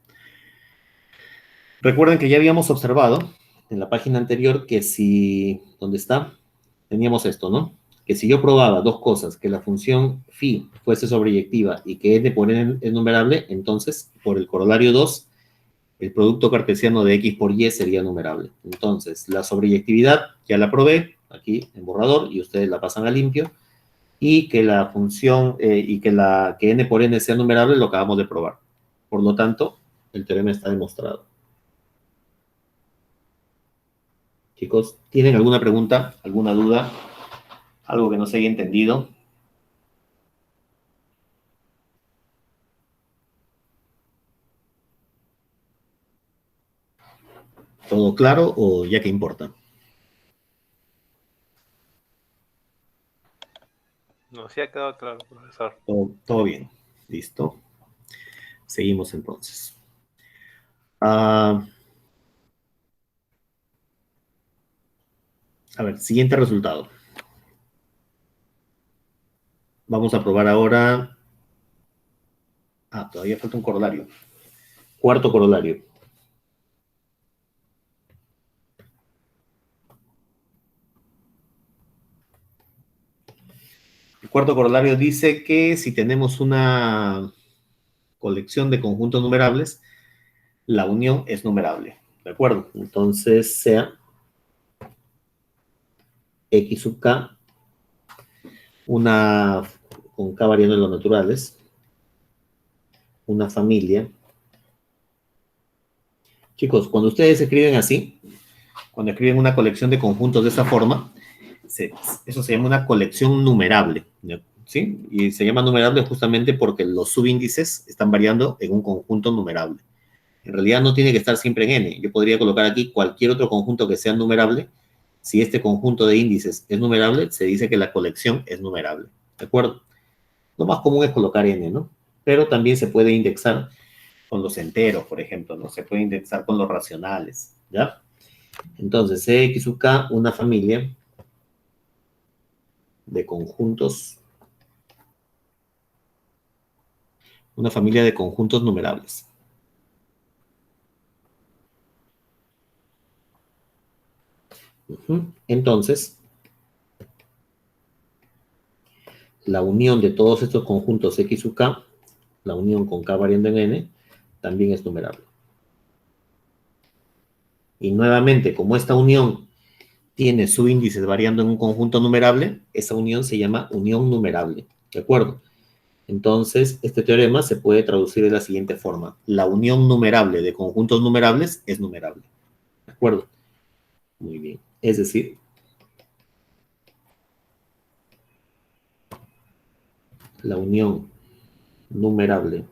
Recuerden que ya habíamos observado en la página anterior que si... ¿Dónde está? Teníamos esto, ¿no? Que si yo probaba dos cosas, que la función phi fuese sobreyectiva y que n por n es numerable, entonces, por el corolario 2, el producto cartesiano de x por y sería numerable. Entonces, la sobreyectividad ya la probé aquí en borrador y ustedes la pasan a limpio. Y que la función, que n por n sea numerable, lo acabamos de probar. Por lo tanto, el teorema está demostrado. Chicos, ¿tienen alguna pregunta, alguna duda? ¿Algo que no se haya entendido? ¿Todo claro o ya que importa? No, sí ha quedado claro, profesor. Todo bien. Listo. Seguimos entonces. A ver, siguiente resultado. Vamos a probar ahora... todavía falta un corolario. Cuarto corolario. El cuarto corolario dice que si tenemos una colección de conjuntos numerables, la unión es numerable. ¿De acuerdo? Entonces, sea x sub k, una con k variando en los naturales, una familia. Chicos, cuando ustedes escriben así, cuando escriben una colección de conjuntos de esa forma, eso se llama una colección numerable, ¿sí? Y se llama numerable justamente porque los subíndices están variando en un conjunto numerable. En realidad no tiene que estar siempre en n. Yo podría colocar aquí cualquier otro conjunto que sea numerable. Si este conjunto de índices es numerable, se dice que la colección es numerable. ¿De acuerdo? Lo más común es colocar n, ¿no? Pero también se puede indexar con los enteros, por ejemplo, ¿no? Se puede indexar con los racionales, ¿ya? Entonces, Cx sub k, una familia de conjuntos, una familia de conjuntos numerables. Entonces, la unión de todos estos conjuntos X sub k, la unión con k variando en n, también es numerable. Y nuevamente, como esta unión tiene subíndices variando en un conjunto numerable, esa unión se llama unión numerable. ¿De acuerdo? Entonces, este teorema se puede traducir de la siguiente forma. La unión numerable de conjuntos numerables es numerable. ¿De acuerdo? Muy bien. Es decir, la unión numerable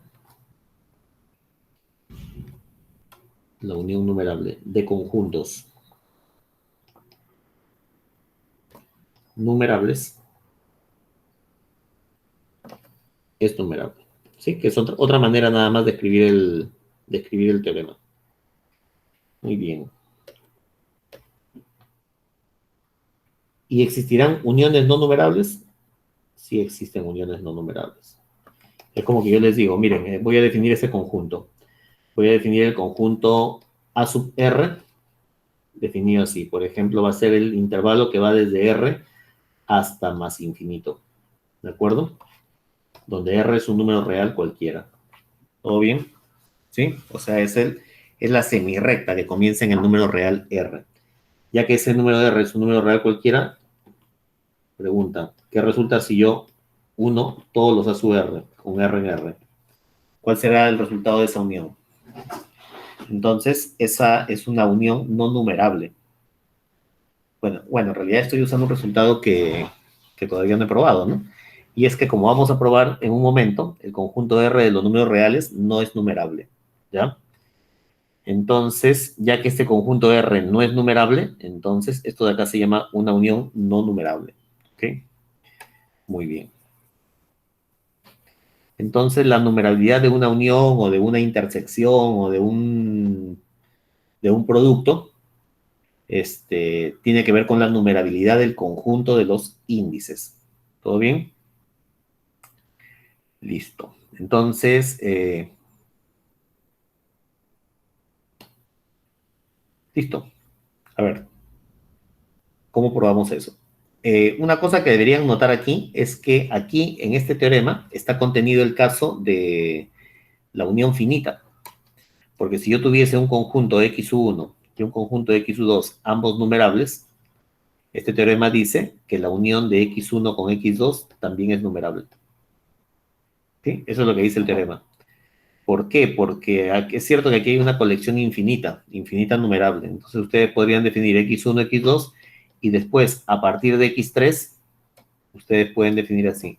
de conjuntos numerables es numerable. ¿Sí? Que es otra manera nada más de escribir el teorema. Muy bien. ¿Y existirán uniones no numerables? Sí existen uniones no numerables. Es como que yo les digo, miren, voy a definir ese conjunto. Voy a definir el conjunto A sub R, definido así. Por ejemplo, va a ser el intervalo que va desde R hasta más infinito. ¿De acuerdo? Donde R es un número real cualquiera. ¿Todo bien? ¿Sí? O sea, es el es la semirrecta que comienza en el número real R. Ya que ese número R es un número real cualquiera, pregunta, ¿qué resulta si yo uno todos los a su R, con R en R? ¿Cuál será el resultado de esa unión? Entonces, esa es una unión no numerable. Bueno, en realidad estoy usando un resultado que todavía no he probado, ¿no? Y es que como vamos a probar en un momento, el conjunto R de los números reales no es numerable, ¿ya? Entonces, ya que este conjunto R no es numerable, entonces esto de acá se llama una unión no numerable, ¿ok? Muy bien. Entonces, la numerabilidad de una unión o de una intersección o de un producto tiene que ver con la numerabilidad del conjunto de los índices. ¿Todo bien? Listo. Entonces, listo. A ver, ¿cómo probamos eso? Una cosa que deberían notar aquí es que aquí, en este teorema, está contenido el caso de la unión finita. Porque si yo tuviese un conjunto X1 y un conjunto X2, ambos numerables, este teorema dice que la unión de X1 con X2 también es numerable. ¿Sí? Eso es lo que dice el teorema. ¿Por qué? Porque es cierto que aquí hay una colección infinita, infinita numerable. Entonces ustedes podrían definir X1, X2 y después, a partir de X3, ustedes pueden definir así.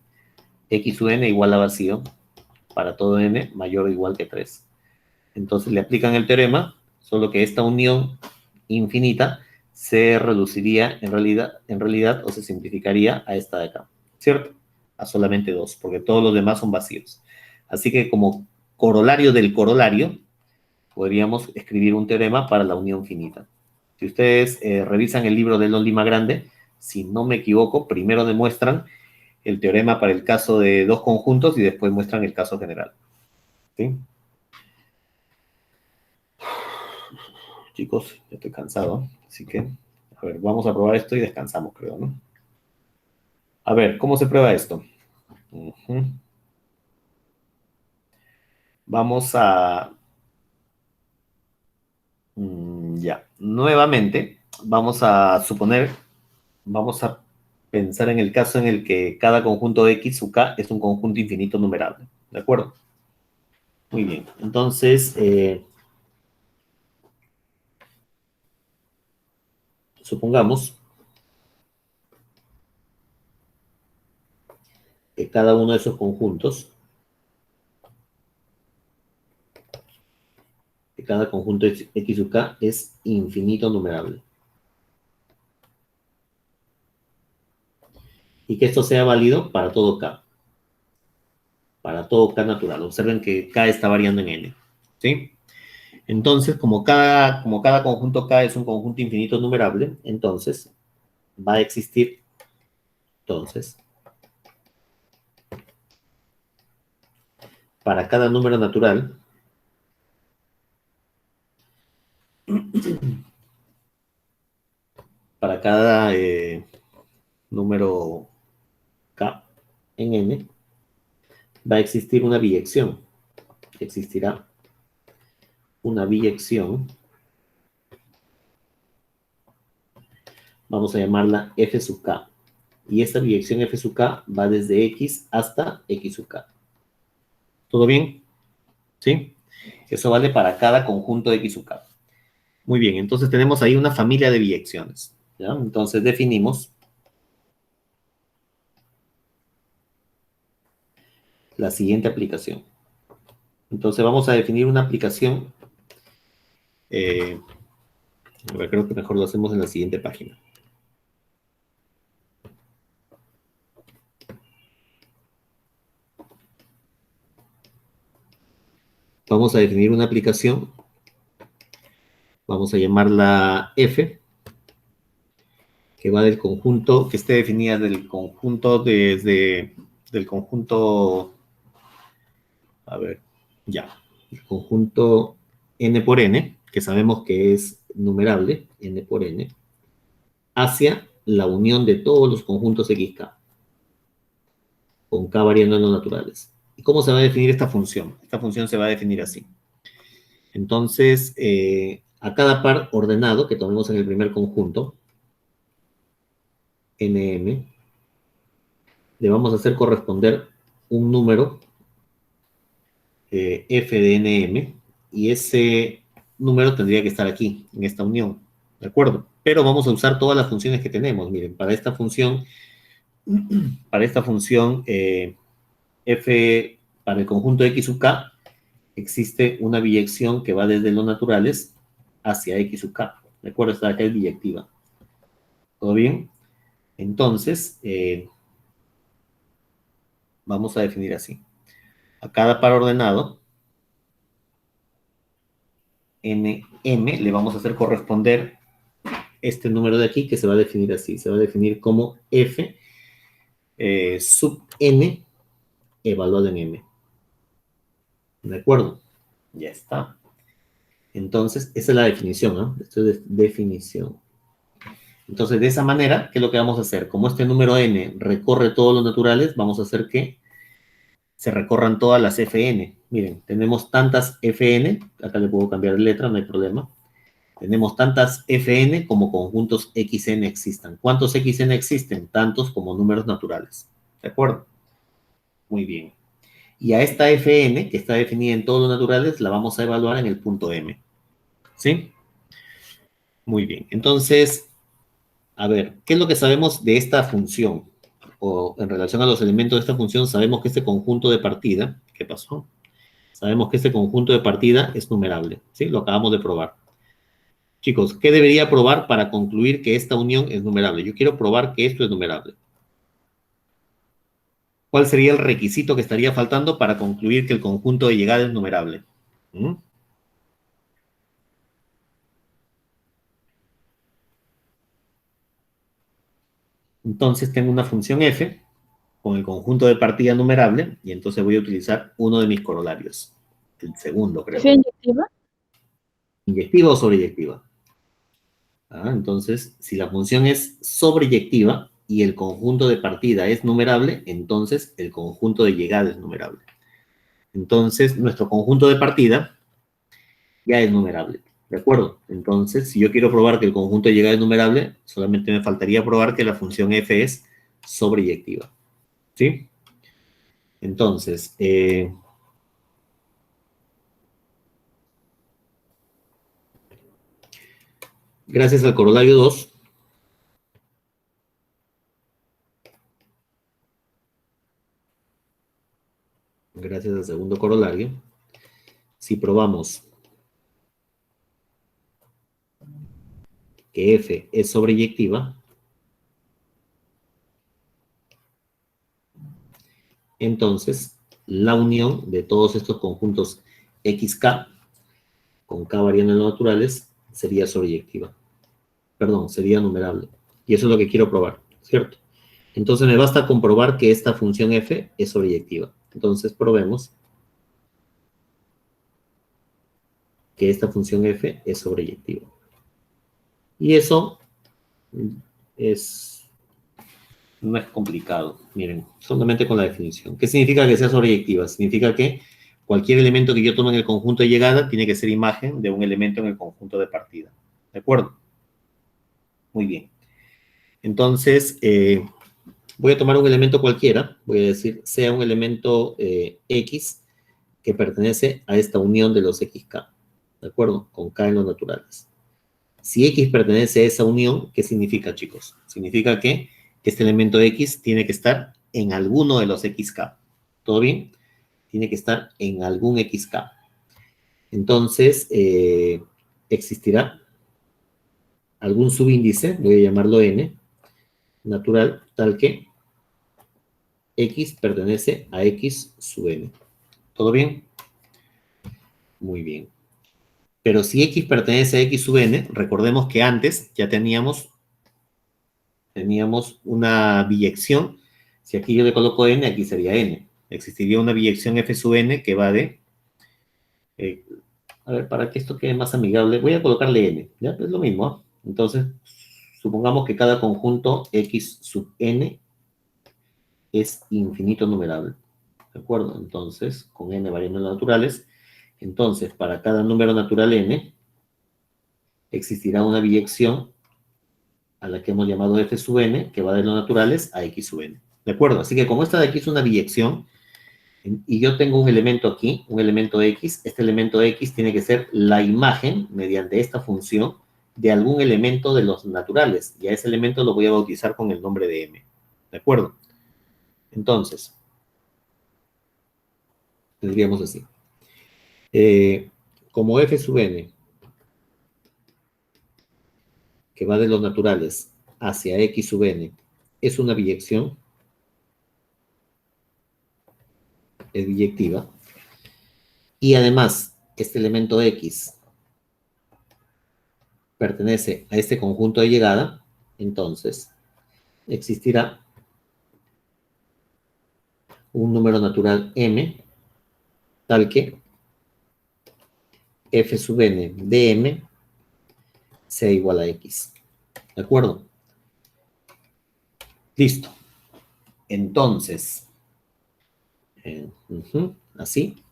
Xun igual a vacío para todo n mayor o igual que 3. Entonces le aplican el teorema, solo que esta unión infinita se reduciría en realidad o se simplificaría a esta de acá, ¿cierto? A solamente 2, porque todos los demás son vacíos. Así que como corolario del corolario, podríamos escribir un teorema para la unión finita. Si ustedes revisan el libro de Don Lima Grande, si no me equivoco, primero demuestran el teorema para el caso de dos conjuntos y después muestran el caso general. ¿Sí? Chicos, ya estoy cansado, así que, a ver, vamos a probar esto y descansamos, creo, ¿no? A ver, ¿cómo se prueba esto? Vamos a... ya, nuevamente, vamos a suponer, vamos a pensar en el caso en el que cada conjunto de X u K es un conjunto infinito numerable, ¿de acuerdo? Muy bien, entonces, supongamos que cada uno de esos conjuntos, que cada conjunto X u K es infinito numerable. Y que esto sea válido para todo K. Para todo K natural. Observen que K está variando en N. ¿Sí? Entonces, como cada conjunto K es un conjunto infinito numerable, entonces va a existir, para cada número natural, para cada número K en N, va a existir una biyección. Existirá una biyección, vamos a llamarla F sub K. Y esta biyección F sub K va desde X hasta X sub K. ¿Todo bien? ¿Sí? Eso vale para cada conjunto de X sub K. Muy bien, entonces tenemos ahí una familia de biyecciones. ¿Ya? Entonces definimos la siguiente aplicación. Entonces vamos a definir una aplicación. Creo que mejor lo hacemos en la siguiente página. Vamos a definir una aplicación. Vamos a llamarla F, que va del conjunto, que esté definida del conjunto del conjunto, a ver, ya, el conjunto n por n, que sabemos que es numerable, n por n, hacia la unión de todos los conjuntos XK, con K variando en los naturales. ¿Y cómo se va a definir esta función? Esta función se va a definir así. Entonces, a cada par ordenado que tomemos en el primer conjunto, nm, le vamos a hacer corresponder un número f de nm, y ese número tendría que estar aquí, en esta unión, ¿de acuerdo? Pero vamos a usar todas las funciones que tenemos. Miren, para esta función f, para el conjunto x sub k, existe una biyección que va desde los naturales hacia x sub k, ¿de acuerdo? Esta de acá es biyectiva. ¿Todo bien? Entonces, vamos a definir así. A cada par ordenado, nm, le vamos a hacer corresponder este número de aquí, que se va a definir así. Se va a definir como f sub n evaluado en m. ¿De acuerdo? Ya está. Entonces, esa es la definición, ¿no? Esto es definición. Entonces, de esa manera, ¿qué es lo que vamos a hacer? Como este número n recorre todos los naturales, vamos a hacer que se recorran todas las fn. Miren, tenemos tantas fn, acá le puedo cambiar de letra, no hay problema. Tenemos tantas fn como conjuntos xn existan. ¿Cuántos xn existen? Tantos como números naturales. ¿De acuerdo? Muy bien. Y a esta fn, que está definida en todos los naturales, la vamos a evaluar en el punto m. ¿Sí? Muy bien. Entonces, a ver, ¿qué es lo que sabemos de esta función? O en relación a los elementos de esta función, sabemos que este conjunto de partida, ¿qué pasó? Sabemos que este conjunto de partida es numerable, ¿sí? Lo acabamos de probar. Chicos, ¿qué debería probar para concluir que esta unión es numerable? Yo quiero probar que esto es numerable. ¿Cuál sería el requisito que estaría faltando para concluir que el conjunto de llegada es numerable? ¿Mm? Entonces tengo una función f con el conjunto de partida numerable, y entonces voy a utilizar uno de mis corolarios. El segundo, creo. ¿Es inyectiva? ¿Inyectiva o sobreyectiva? Entonces, si la función es sobreyectiva y el conjunto de partida es numerable, entonces el conjunto de llegada es numerable. Entonces, nuestro conjunto de partida ya es numerable, ¿de acuerdo? Entonces, si yo quiero probar que el conjunto de llegada es numerable, solamente me faltaría probar que la función f es sobreyectiva, ¿sí? Entonces, gracias al corolario 2, gracias al segundo corolario, si probamos que f es sobreyectiva, entonces la unión de todos estos conjuntos xk con k variando en los naturales sería sobreyectiva. Perdón, sería numerable. Y eso es lo que quiero probar, ¿cierto? Entonces me basta comprobar que esta función f es sobreyectiva. Entonces probemos que esta función f es sobreyectiva. Y eso no es complicado. Miren, solamente con la definición. ¿Qué significa que sea sobreyectiva? Significa que cualquier elemento que yo tome en el conjunto de llegada tiene que ser imagen de un elemento en el conjunto de partida. ¿De acuerdo? Muy bien. Entonces, voy a tomar un elemento cualquiera. Voy a decir, sea un elemento X que pertenece a esta unión de los XK. ¿De acuerdo? Con K en los naturales. Si X pertenece a esa unión, ¿qué significa, chicos? Significa que este elemento X tiene que estar en alguno de los XK. ¿Todo bien? Tiene que estar en algún XK. Entonces, existirá algún subíndice, voy a llamarlo n, natural, tal que X pertenece a X sub n. ¿Todo bien? Muy bien. Pero si X pertenece a X sub n, recordemos que antes ya teníamos una biyección. Si aquí yo le coloco n, aquí sería n. Existiría una biyección f sub n que va de... a ver, para que esto quede más amigable, voy a colocarle n. ¿Ya? Es lo mismo. Entonces, supongamos que cada conjunto x sub n es infinito numerable. ¿De acuerdo? Entonces, con n variando en los naturales, Entonces, para cada número natural n, existirá una biyección a la que hemos llamado f sub n, que va de los naturales a x sub n. ¿De acuerdo? Así que como esta de aquí es una biyección, y yo tengo un elemento aquí, un elemento x, este elemento x tiene que ser la imagen, mediante esta función, de algún elemento de los naturales, y a ese elemento lo voy a bautizar con el nombre de m. ¿De acuerdo? Entonces, tendríamos así. Como f sub n, que va de los naturales hacia x sub n, es una biyección, es biyectiva, y además este elemento x pertenece a este conjunto de llegada, entonces existirá un número natural m, tal que f sub n de m sea igual a x. ¿De acuerdo? Listo. Entonces, así,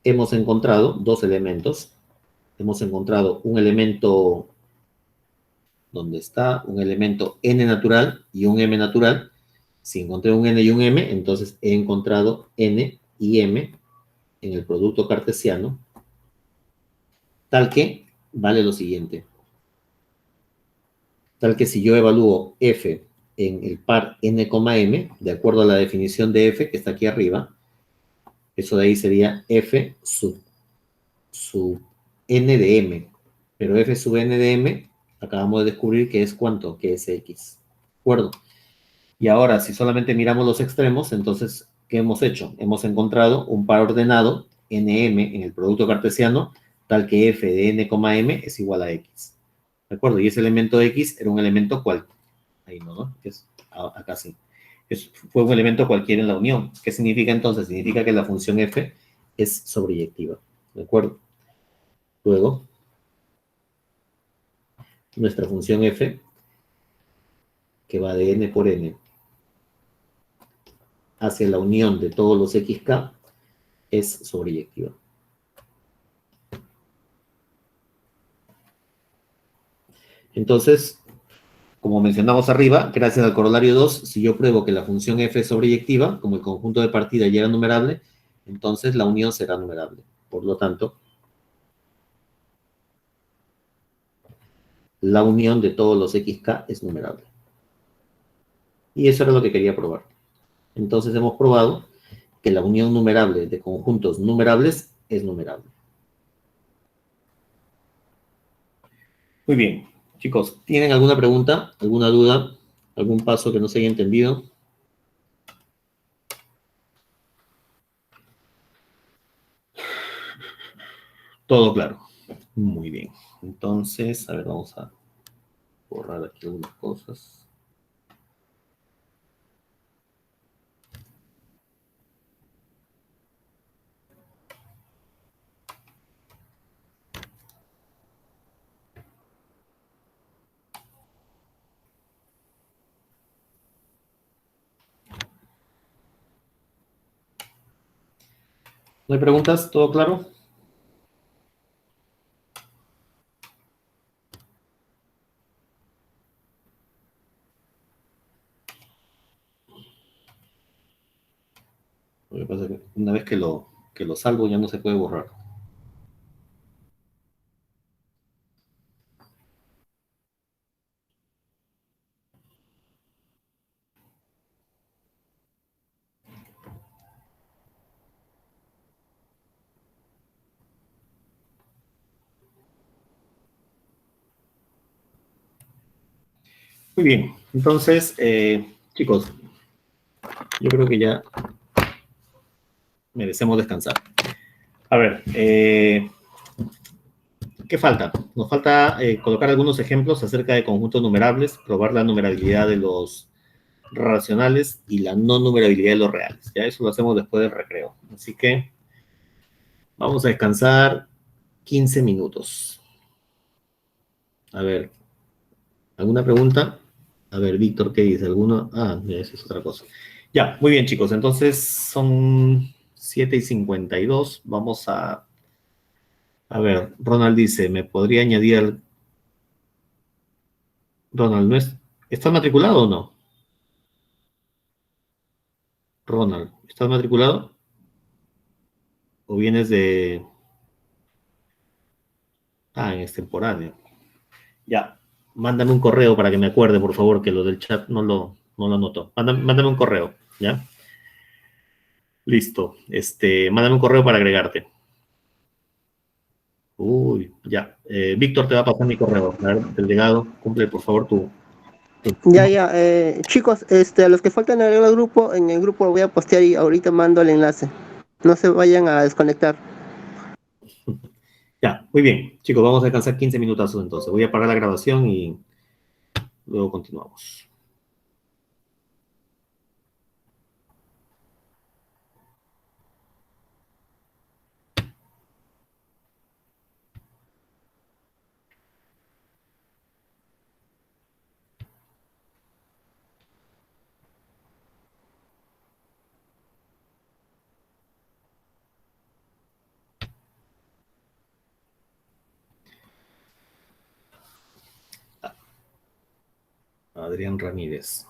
hemos encontrado dos elementos. Hemos encontrado un elemento, ¿dónde está? Un elemento n natural y un m natural. Si encontré un n y un m, entonces he encontrado n y m en el producto cartesiano, tal que vale lo siguiente. Tal que si yo evalúo f en el par n, m, de acuerdo a la definición de f que está aquí arriba, eso de ahí sería f sub n de m. Pero f sub n de m, acabamos de descubrir que es ¿cuánto? Que es x. ¿De acuerdo? Y ahora, si solamente miramos los extremos, entonces, ¿qué hemos hecho? Hemos encontrado un par ordenado, nm, en el producto cartesiano, tal que f de n, m es igual a x. ¿De acuerdo? Y ese elemento x era un elemento cual. Ahí no, ¿no? Es, acá sí. Fue un elemento cualquiera en la unión. ¿Qué significa entonces? Significa que la función f es sobreyectiva. ¿De acuerdo? Luego, nuestra función f, que va de n por n, hacia la unión de todos los xk, es sobreyectiva. Entonces, como mencionamos arriba, gracias al corolario 2, si yo pruebo que la función f es sobreyectiva, como el conjunto de partida ya era numerable, entonces la unión será numerable. Por lo tanto, la unión de todos los xk es numerable. Y eso era lo que quería probar. Entonces hemos probado que la unión numerable de conjuntos numerables es numerable. Muy bien. Chicos, ¿tienen alguna pregunta, alguna duda, algún paso que no se haya entendido? Todo claro. Muy bien. Entonces, a ver, vamos a borrar aquí algunas cosas. ¿No hay preguntas? ¿Todo claro? Lo que pasa es que una vez que lo salvo ya no se puede borrar. Muy bien. Entonces, chicos, yo creo que ya merecemos descansar. A ver, ¿qué falta? Nos falta colocar algunos ejemplos acerca de conjuntos numerables, probar la numerabilidad de los racionales y la no numerabilidad de los reales. Ya eso lo hacemos después del recreo. Así que vamos a descansar 15 minutos. A ver, ¿alguna pregunta? A ver, Víctor, ¿qué dice? ¿Alguno? Ah, esa es otra cosa. Ya, muy bien, chicos. Entonces, son 7:52. Vamos a ver, Ronald dice, ¿me podría añadir? Ronald, ¿estás matriculado o no? Ronald, ¿estás matriculado? ¿O vienes de... en extemporáneo? Ya, mándame un correo para que me acuerde, por favor, que lo del chat no lo anoto. Mándame un correo, ¿ya? Listo. Mándame un correo para agregarte. Uy, ya. Víctor te va a pasar mi correo. A ver, delegado, cumple por favor tu... Ya. Chicos, a los que faltan agregar al grupo, en el grupo lo voy a postear y ahorita mando el enlace. No se vayan a desconectar. Ya, muy bien. Chicos, vamos a alcanzar 15 minutazos entonces. Voy a apagar la grabación y luego continuamos. Adrián Ramírez.